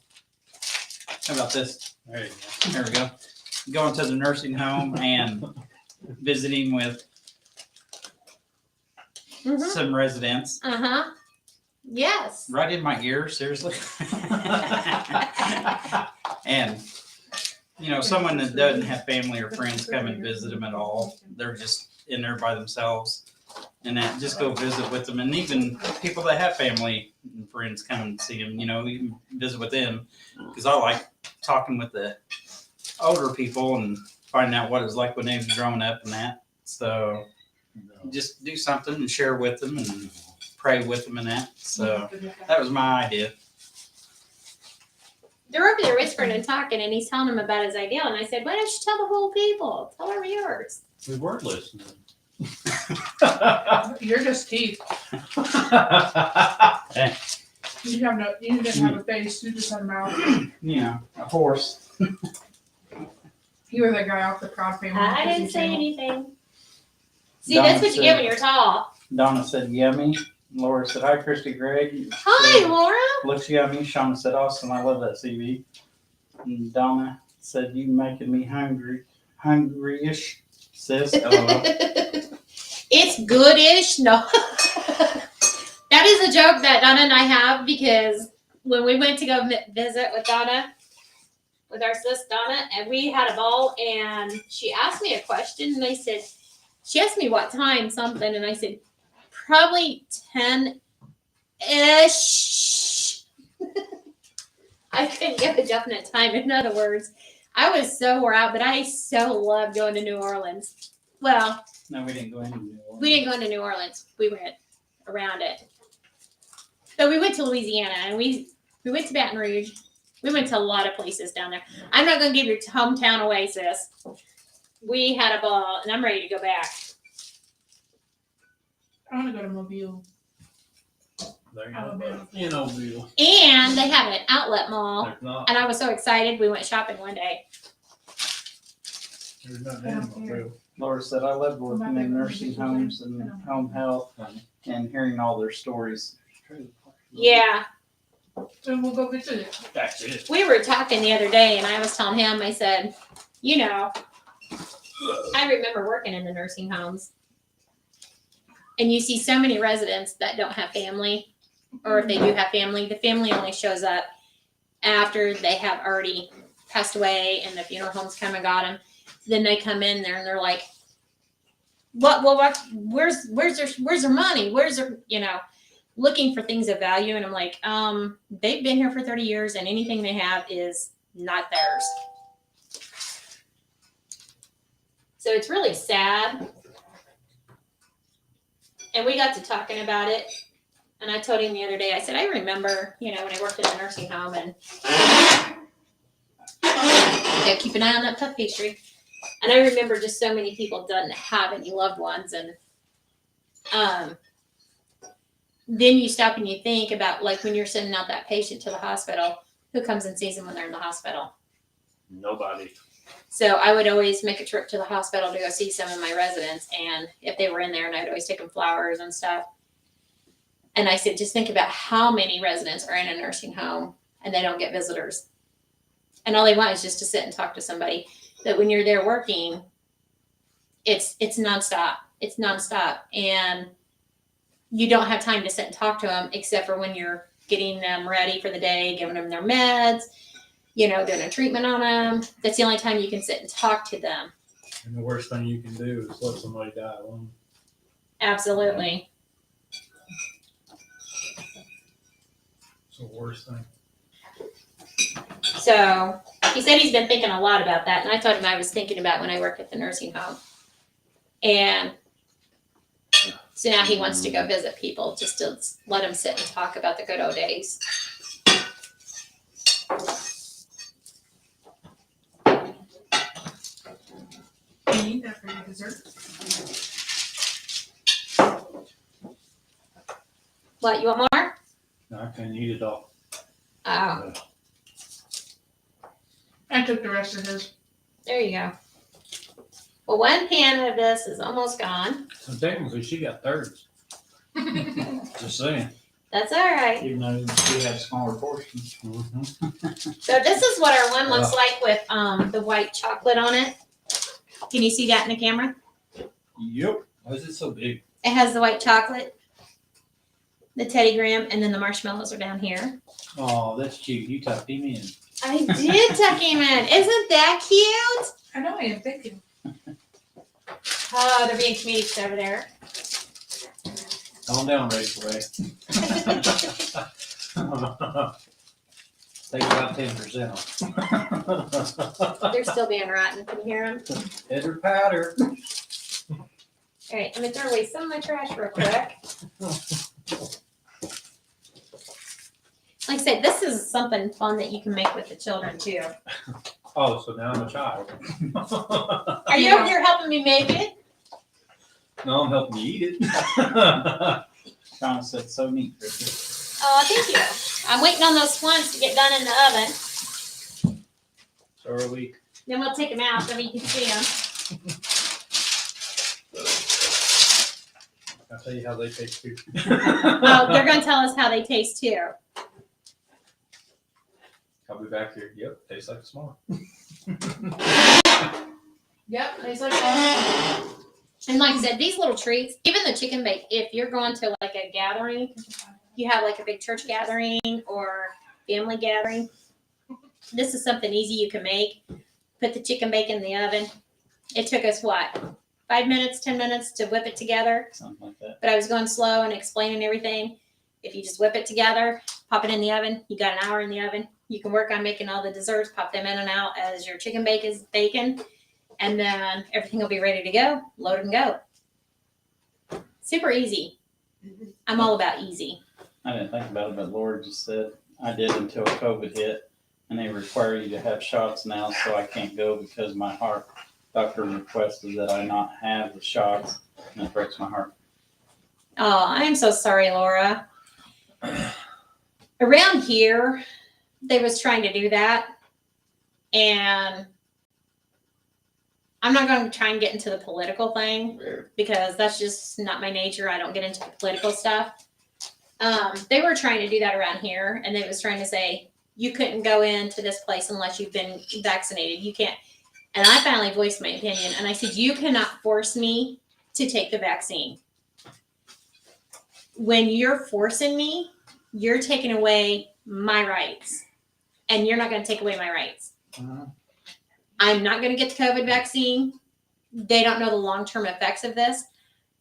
How about this? There you There we go. Going to the nursing home and visiting with Mhm. some residents. Uh-huh. Yes. Right in my ear, seriously. And, you know, someone that doesn't have family or friends come and visit them at all. They're just in there by themselves. And that just go visit with them. And even people that have family and friends come and see them, you know, even visit with them. Because I like talking with the older people and finding out what it was like when they was growing up and that. So just do something and share with them and pray with them and that. So that was my idea. They're over there whispering and talking, and he's telling them about his idea. And I said, why don't you tell the whole people? Tell our viewers. We weren't listening. You're just teeth. You didn't have a face. You just had a mouth. You know, a horse. You were the guy off the Proud Family. I didn't Disney say Channel. anything. See, Donna that's what you said- get when you're tall. Donna said yummy. Laura said, hi, Christy Gregg. Hi, Said, Laura. looks yummy. Shauna said, awesome. I love that CV. And Donna said, you making me hungry-ish, sis. LOL. It's goodish. No. That is a joke that Donna and I have because when we went to go visit with Donna, with our sis Donna, and we had a ball, and she asked me a question, and I said, She asked me what time something, and I said, probably 10-ish. I couldn't give a definite time. In other words, I was so wore out, but I so loved going to New Orleans. Well, No, we didn't go into New Orleans. we didn't go into New Orleans. We went around it. But we went to Louisiana, and we went to Baton Rouge. We went to a lot of places down there. I'm not going to give your hometown away, sis. We had a ball, and I'm ready to go back. I want to go to Mobile. There you Alabama. go. You know, Bill. And they have an outlet mall, There's not. and I was so excited. We went shopping one day. There's nothing I in don't care. Bill. Laura said, I love working in nursing homes and home health and hearing all their stories. Yeah, So we'll go visit it. That's it. we were talking the other day, and I was telling him, I said, you know, I remember working in the nursing homes, and you see so many residents that don't have family, or if they do have family, the family only shows up after they have already passed away and the funeral homes come and got them. Then they come in there and they're like, what, where's their money? Where's their, looking for things of value. And I'm like, they've been here for 30 years and anything they have is not theirs. So it's really sad. And we got to talking about it. And I told him the other day, I said, I remember, when I worked in a nursing home and keep an eye on that puff pastry. And I remember just so many people didn't have any loved ones. And then you stop and you think about, like, when you're sending out that patient to the hospital, who comes and sees them when they're in the hospital? Nobody. So I would always make a trip to the hospital to go see some of my residents. And if they were in there, and I would always take them flowers and stuff. And I said, just think about how many residents are in a nursing home and they don't get visitors. And all they want is just to sit and talk to somebody. That when you're there working, it's nonstop. It's nonstop. And you don't have time to sit and talk to them except for when you're getting them ready for the day, giving them their meds, doing a treatment on them. That's the only time you can sit and talk to them. And the worst thing you can do is let somebody die alone. Absolutely. It's the worst thing. So he said he's been thinking a lot about that. And I told him I was thinking about when I worked at the nursing home. And so now he wants to go visit people just to let them sit and talk about the good old days. You need that for your dessert. What, you want more? No, I couldn't eat it all. Oh, I took the rest of his. there you go. Well, one pan of this is almost gone. So technically, she got thirds. Just saying. That's all right. Even though we had smaller portions. Mm-hmm. So this is what our one looks like with the white chocolate on it. Can you see that in the camera? Yep. Why is it so big? It has the white chocolate, the Teddy Graham, and then the marshmallows are down here. Oh, that's cute. You tucked him in. I did tuck him in. Isn't that cute? I know, I am thinking. Oh, they're being comedians over there. Calm down, Rachel Ray. Take about 10% off. They're still being rotten. Can you hear them? Pitter patter. All right, I'm gonna throw away some of my trash real quick. Like I said, this is something fun that you can make with the children too. Oh, so now I'm a child. Are you over there helping me make it? No, I'm helping you eat it. Shauna said, so neat, Richard. Oh, thank you. I'm waiting on those ones to get done in the oven. So are we. Then we'll take them out so you can see them. I'll tell you how they taste too. Oh, they're gonna tell us how they taste too. I'll be back here. Yep, tastes like a s'more. Yep, they said that. And like I said, these little treats, even the chicken bake, if you're going to like a gathering, you have like a big church gathering or family gathering, this is something easy you can make. Put the chicken bake in the oven. It took us what? 5 minutes, 10 minutes to whip it together. Something like that. But I was going slow and explaining everything. If you just whip it together, pop it in the oven, you got an hour in the oven. You can work on making all the desserts, pop them in and out as your chicken bake is baking, and then everything will be ready to go. Load and go. Super easy. I'm all about easy. I didn't think about it, but Laura just said I did until COVID hit, and they require you to have shots now, so I can't go because my heart doctor requested that I not have the shots, and it breaks my heart. Oh, I'm so sorry, Laura. Around here, they was trying to do that, and I'm not going to try and get into the political thing because that's just not my nature. I don't get into political stuff. They were trying to do that around here, and they was trying to say you couldn't go into this place unless you've been vaccinated. You can't. And I finally voiced my opinion, and I said, you cannot force me to take the vaccine. When you're forcing me, you're taking away my rights, and you're not going to take away my rights. I'm not going to get the COVID vaccine. They don't know the long-term effects of this.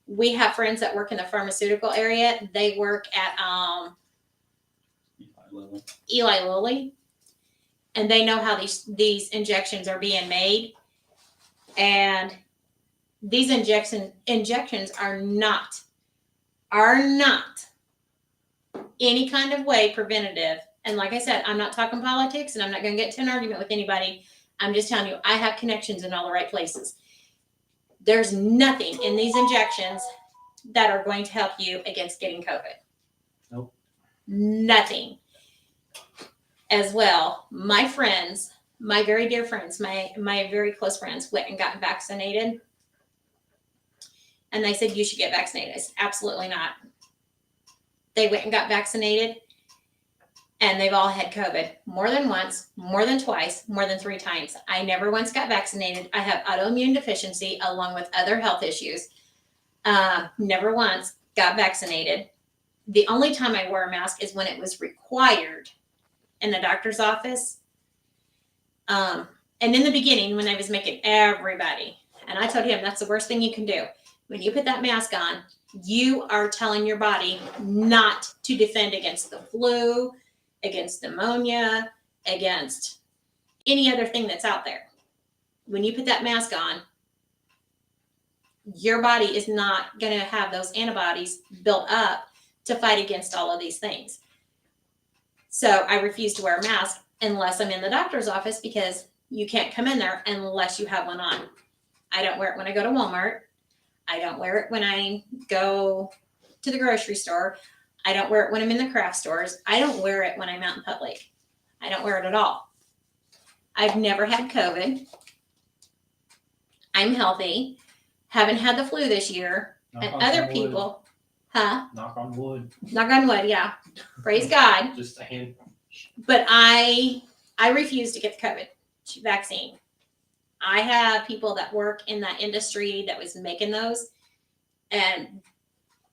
We have friends that work in the pharmaceutical area. They work at Eli Lilly, and they know how these injections are being made. And these injections are not any kind of way preventative. And like I said, I'm not talking politics, and I'm not going to get into an argument with anybody. I'm just telling you, I have connections in all the right places. There's nothing in these injections that are going to help you against getting COVID. Nope. Nothing. As well, my friends, my very dear friends, my very close friends went and got vaccinated. And they said, you should get vaccinated. I said, absolutely not. They went and got vaccinated, and they've all had COVID more than once, more than twice, more than 3 times. I never once got vaccinated. I have autoimmune deficiency along with other health issues. Never once got vaccinated. The only time I wore a mask is when it was required in the doctor's office. And in the beginning, when I was making everybody, and I told him that's the worst thing you can do. When you put that mask on, you are telling your body not to defend against the flu, against pneumonia, against any other thing that's out there. When you put that mask on, your body is not going to have those antibodies built up to fight against all of these things. So I refuse to wear a mask unless I'm in the doctor's office, because you can't come in there unless you have one on. I don't wear it when I go to Walmart. I don't wear it when I go to the grocery store. I don't wear it when I'm in the craft stores. I don't wear it when I'm out in public. I don't wear it at all. I've never had COVID. I'm healthy. Haven't had the flu this year. Knock And on other some wood. people, huh? Knock on wood. Knock on wood, yeah. Praise God. Just saying. But I refuse to get the COVID vaccine. I have people that work in that industry that was making those, and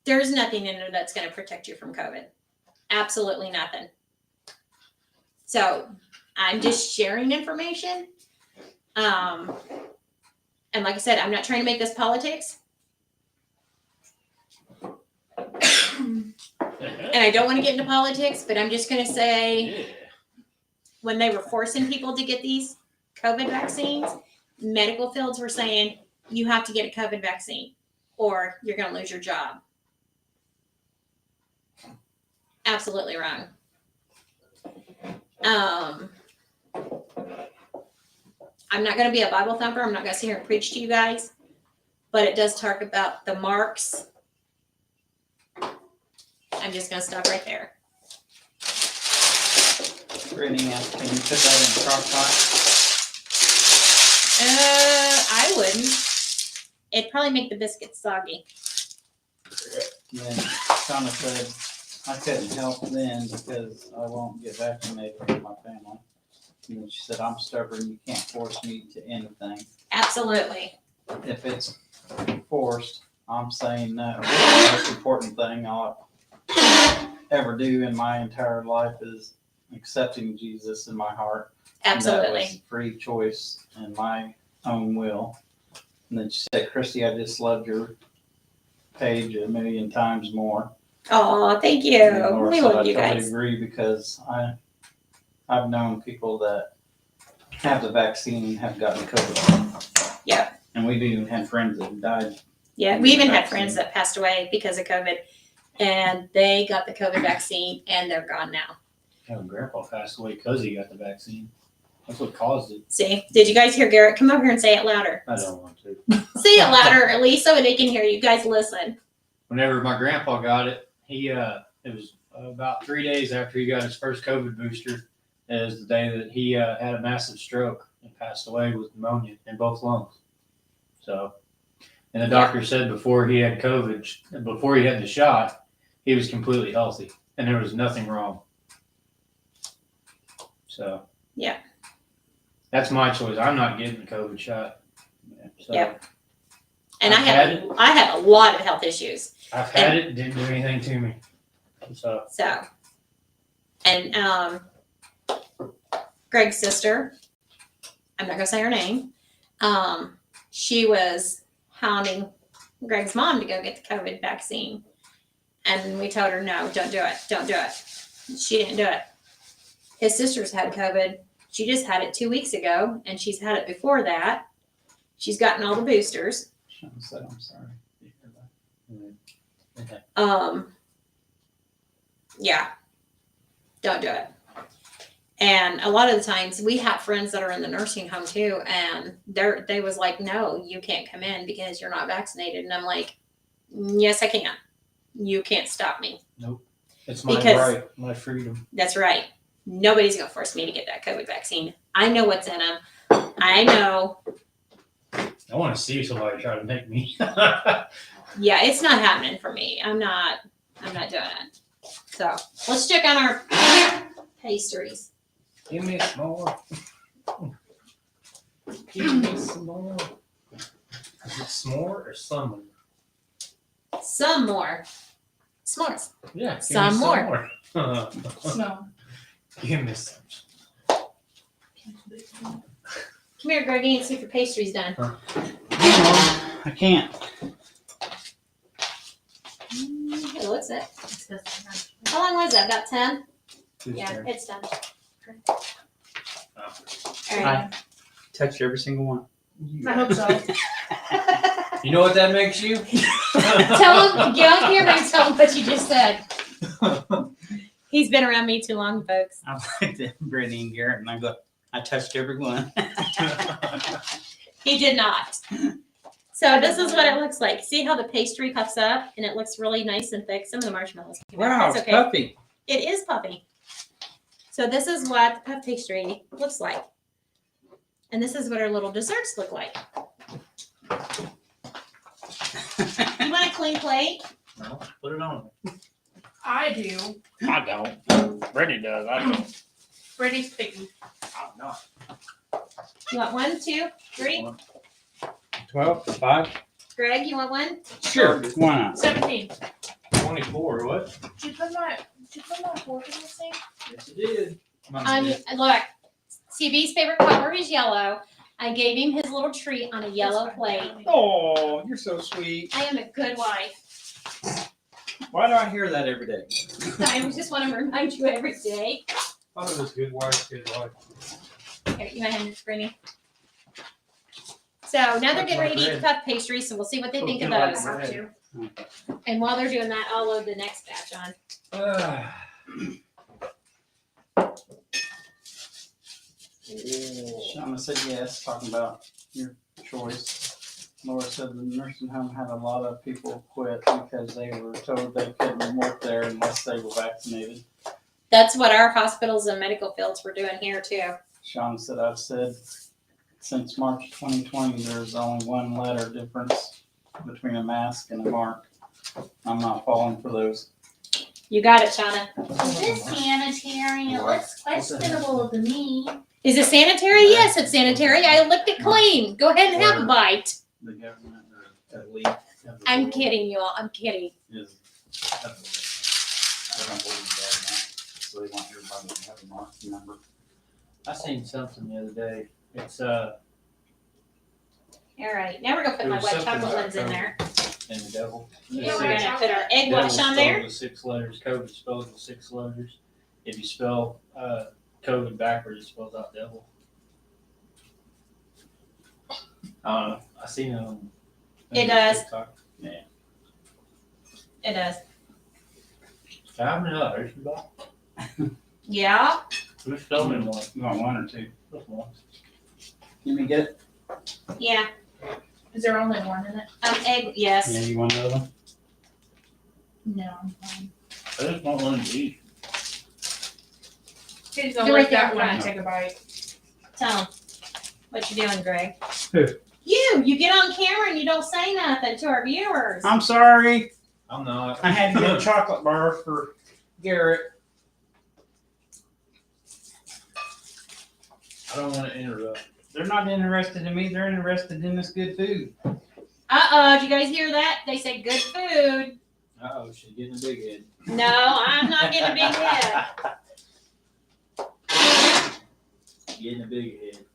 there's nothing in there that's going to protect you from COVID. Absolutely nothing. So I'm just sharing information. And like I said, I'm not trying to make this politics, and I don't want to get into politics, but I'm just going to say, Yeah. when they were forcing people to get these COVID vaccines, medical fields were saying, you have to get a COVID vaccine or you're going to lose your job. Absolutely wrong. I'm not going to be a Bible thumper. I'm not going to sit here and preach to you guys, but it does talk about the marks. I'm just going to stop right there. Brittany, can you put that in the crock pot? I wouldn't. It'd probably make the biscuits soggy. And then Shauna said I couldn't help then because I won't get vaccinated for my family. And then she said, I'm stubborn, you can't force me to anything. Absolutely. If it's forced, I'm saying no. The most important thing I'll ever do in my entire life is accepting Jesus in my heart. And that Absolutely. was free choice and my own will. And then she said, Christy, I just loved your page a million times more. Oh, thank you. And Laura We said, love I you totally guys. agree because I've known people that have the vaccine and have gotten COVID. Yeah. And we've even had friends that have died. Yeah, we even had Vaccine. friends that passed away because of COVID, and they got the COVID vaccine, and they're gone now. Yeah, grandpa passed away because he got the vaccine. That's what caused it. See, did you guys hear Garrett? Come over here and say it louder. I don't want to. Say it louder, at least so they can hear you. Guys, listen. Whenever my grandpa got it, it was about 3 days after he got his first COVID booster. Is the day that he had a massive stroke and passed away with pneumonia in both lungs. So, and the doctor said before he had COVID, before he had the shot, he was completely healthy and there was nothing wrong. So, Yeah. That's my choice. I'm not getting the COVID shot. So, Yep. And I I've had a lot of health issues. I've had it, didn't do anything to me. So, And Greg's sister, I'm not gonna say her name, she was hounding Greg's mom to go get the COVID vaccine. And we told her, no, don't do it. Don't do it. She didn't do it. His sister's had COVID. She just had it 2 weeks ago, and she's had it before that. She's gotten all the boosters. Sean said, I'm sorry. Yeah, don't do it. And a lot of the times we have friends that are in the nursing home too, and they was like, no, you can't come in because you're not vaccinated. And I'm like, yes, I can. You can't stop me. it's my Because- right, my freedom. That's right. Nobody's gonna force me to get that COVID vaccine. I know what's in them. I know. I want to see somebody try to make me. Yeah, it's not happening for me. I'm not doing it. So let's check on our pastries. Give me some more. Give me some more. Is it s'more or some? Some more s'mores. Yeah, give Some me more. more. No. Give me some. Come here, Greggy, and see if your pastry's done. I can't. It looks it. How long was that? About 10? Yeah, it's done. All right. Touched every single one. I hope so. You know what that makes you? Tell him, get on camera and tell him what you just said. He's been around me too long, folks. I looked at Brittany and Garrett and I go, I touched every one. He did not. So this is what it looks like. See how the pastry puffs up and it looks really nice and thick? Some of the marshmallows. Wow, That's it's okay. puffy. It is puffy. So this is what the puff pastry looks like. And this is what our little desserts look like. You want a clean plate? No, put it on. I do. I don't. Brittany does. I don't. Brittany's picky. I'm not. You want 1, 2, 3? 12 to 5? Greg, you want 1? Sure, why not? 17. 24. What? Did you put my fork in this thing? Yes, it did. Look, CB's favorite color is yellow. I gave him his little treat on a yellow plate. Oh, you're so sweet. I am a good wife. Why do I hear that every day? I just want to remind you every day. Oh, it was good wife, good wife. Here, you want him to bring me? So now they're getting ready to eat the puff pastry, so we'll see what they think of like those. bread. And while they're doing that, I'll load the next batch on. Shauna said yes, talking about your choice. Laura said the nursing home had a lot of people quit because they were told they couldn't work there unless they were vaccinated. That's what our hospitals and medical fields were doing here too. Shauna said, I've said since March 2020, there's only one letter difference between a mask and a mark. I'm not falling for those. You got it, Shauna. Is this sanitary? It looks questionable to me. Is it sanitary? Yes, it's sanitary. I licked it clean. Go ahead and have a bite. The government, at least. I'm kidding you all. I'm kidding. Is, I don't believe that, so they want everybody to have a mark number. I seen something the other day. It's All right, now we're gonna put my There's white something chocolate about ones in COVID. there. And the devil. Yeah, We're white gonna put our egg Devil wash on spelled there. with 6 letters. COVID spelled with 6 letters. If you spell COVID backwards, it spells out devil. I seen it on It does. TikTok. It does. How many letters you got? Yeah. Who's spelling one? You want one or two? Just one. Let me get it. Yeah. Is there only one in it? Egg. Yes. Yeah, you want another one? No, I'm fine. I just want one to eat. Please Go don't right like there that in one. front. Take a bite. Tell them what you doing, Greg. Who? You get on camera and you don't say nothing to our viewers. I'm sorry. I'm not. I had to get a chocolate bar for Garrett. I don't want to interrupt. They're not interested in me. They're interested in this good food. Did you guys hear that? They said good food. Uh-oh, she's getting a big head. No, I'm not getting a big head. Getting a big head.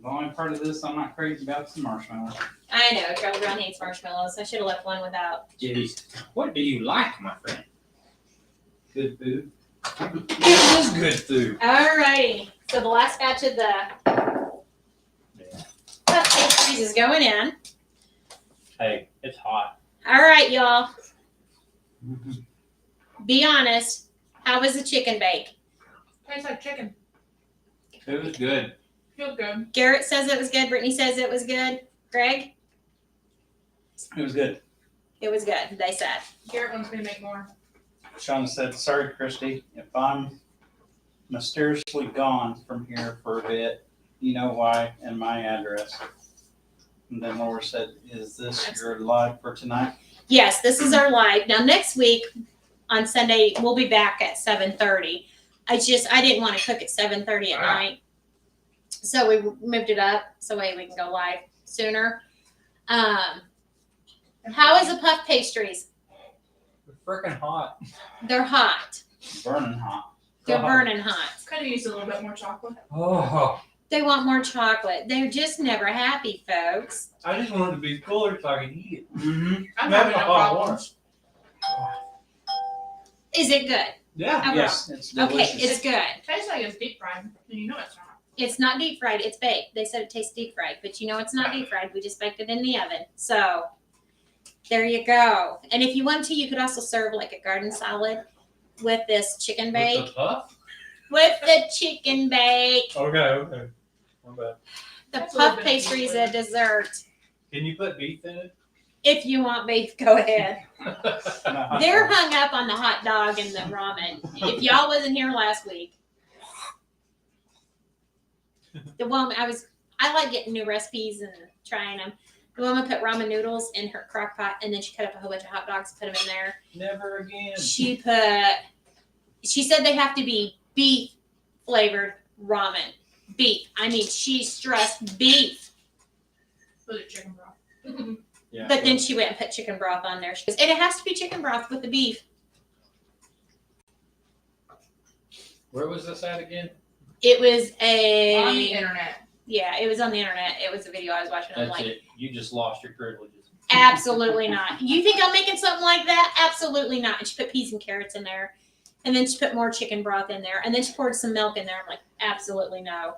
The only part of this I'm not crazy about is the marshmallows. I know, Charlie Brown hates marshmallows. I should have left one without. Jeez, what do you like, my friend? Good food. It is good food. Alrighty. So the last batch of the puff pastries is going in. Hey, it's hot. All right, y'all. Be honest. How was the chicken bake? Tastes like chicken. It was good. Feels good. Garrett says it was good. Brittany says it was good. Greg? It was good. It was good, they said. Garrett wants me to make more. Sean said, sorry, Christy, if I'm mysteriously gone from here for a bit, you know why, and my address. And then Laura said, is this your live for tonight? Yes, this is our live. Now next week on Sunday we'll be back at 7:30. I didn't want to cook at 7:30 at night. So we moved it up so we can go live sooner. How is the puff pastries? It's freaking hot. They're hot. Burning hot. They're burning hot. Could have used a little bit more chocolate. Oh, They want more chocolate. They're just never happy, folks. I just wanted to be cooler so I could eat it. Mm-hmm. I'm That's having no a hot problems. Is it good? Yeah. Okay. Yes, it's Okay, delicious. it's good. Tastes like it's deep fried, and you know it's not. It's not deep fried. It's baked. They said it tastes deep fried, but you know it's not deep fried. We just baked it in the oven. So there you go. And if you want to, you could also serve like a garden salad with this chicken bake. With the puff? With the chicken bake. Okay. My bad. The That's a little puff bit pastry is a dessert. Can you put beef in it? If you want beef, go ahead. Uh-huh. They're hung up on the hot dog and the ramen. If y'all wasn't here last week. The woman, I like getting new recipes and trying them. The woman put ramen noodles in her crock pot and then she cut up a whole bunch of hot dogs, put them in there. Never again. She said they have to be beef flavored ramen. Beef. I mean, she stressed beef. Was it chicken broth? Yeah. But then she went and put chicken broth on there. She goes, and it has to be chicken broth with the beef. Where was this at again? It was On the internet. yeah, it was on the internet. It was a video I was watching. I'm That's like, it. You just lost your privileges. absolutely not. You think I'm making something like that? Absolutely not. And she put peas and carrots in there. And then she put more chicken broth in there. And then she poured some milk in there. I'm like, absolutely no.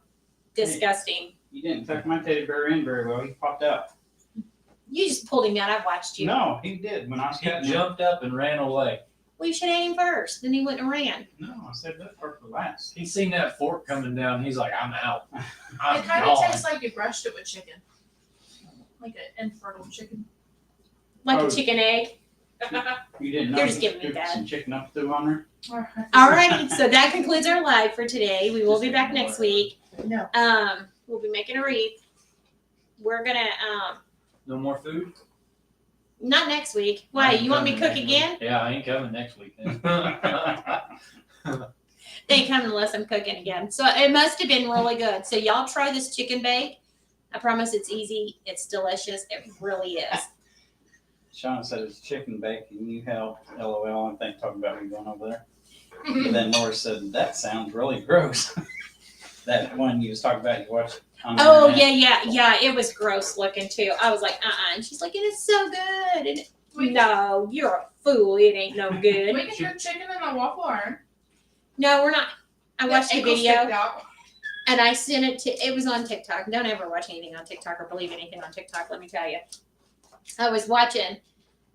Disgusting. You didn't tuck my teddy bear in very well. He popped out. You just pulled him out. I've watched you. No, he did when I was He cutting him. jumped up and ran away. Well, you should have had him first. Then he wouldn't have ran. No, I said that part for last. He seen that fork coming down. He's like, I'm out. It I'm kind of gone. tastes like you brushed it with chicken. Like an infertile chicken. Like Oh. a chicken egg. You didn't know. They're just you giving me scooped that. some chicken up through on there. Alrighty. So that concludes our live for today. We will be back next week. No. We'll be making a wreath. We're gonna No more food? not next week. Why? You want me to cook again? Yeah, I ain't coming next week then. They ain't coming unless I'm cooking again. So it must have been really good. So y'all try this chicken bake. I promise it's easy. It's delicious. It really is. Sean said it's chicken bake and you helped. LOL. I think talking about me going over there. But then Laura said that sounds really gross. That one you was talking about, you watched on the Oh internet. yeah. It was gross looking too. I was like, and she's like, it is so good. And We can, no, you're a fool. It ain't no good. we can cook chicken in a waffle iron. No, we're not. I watched the Ankle video sticked out. and I sent it to. It was on TikTok. Don't ever watch anything on TikTok or believe anything on TikTok. Let me tell you. I was watching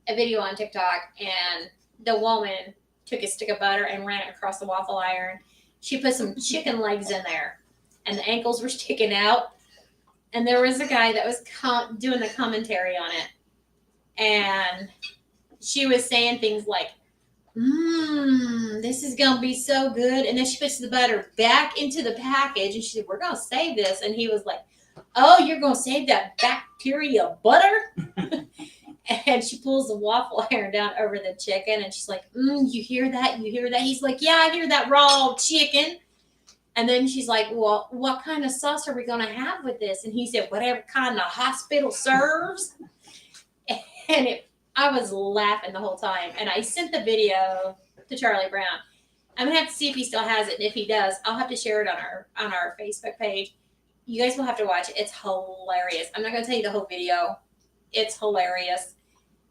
a video on TikTok and the woman took a stick of butter and ran it across the waffle iron. She put some chicken legs in there, and the ankles were sticking out. And there was a guy that was doing the commentary on it, and she was saying things like, this is gonna be so good. And then she puts the butter back into the package, and she said, "We're gonna save this." And he was like, "Oh, you're gonna save that bacteria butter?" And she pulls the waffle iron down over the chicken, and she's like, "You hear that? You hear that?" He's like, "Yeah, I hear that raw chicken." And then she's like, "Well, what kind of sauce are we going to have with this?" And he said, "Whatever kind the hospital serves." And I was laughing the whole time. And I sent the video to Charlie Brown. I'm going to have to see if he still has it. And if he does, I'll have to share it on our Facebook page. You guys will have to watch it. It's hilarious. I'm not going to tell you the whole video. It's hilarious.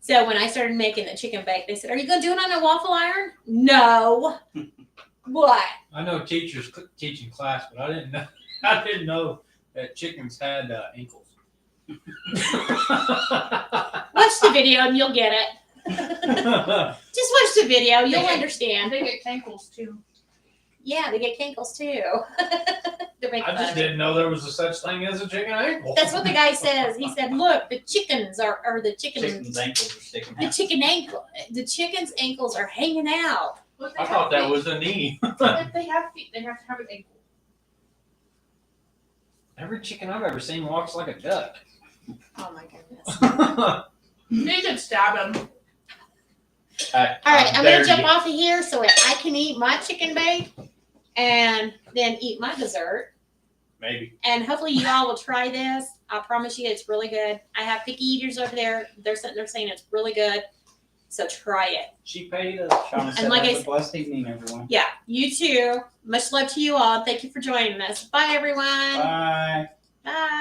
So when I started making the chicken bake, they said, "Are you going to do it on a waffle iron?" No. What? I know teachers teaching class, but I didn't know. I didn't know that chickens had ankles. Watch the video and you'll get it. Just watch the video. You'll And understand. they get cankles too. Yeah, they get cankles too. They're making I fun just of me. didn't know there was a such thing as a chicken ankle. That's what the guy says. He said, "Look, the chickens or the Chicken's ankles are sticking the out. chicken ankle, the chicken's ankles are hanging out." But they I thought have that was a knee. feet. If they have feet, they have to have an ankle. Every chicken I've ever seen walks like a duck. Oh my goodness. You could stab them. All right, I'm gonna jump off of here so that I can eat my chicken bake and then eat my dessert. Maybe. And hopefully you all will try this. I promise you it's really good. I have picky eaters over there. They're sitting there saying it's really good. So try it. She paid us. Shauna said, And like I have a said- blessed evening, everyone. Yeah, you too. Much love to you all. Thank you for joining us. Bye, everyone. Bye. Bye.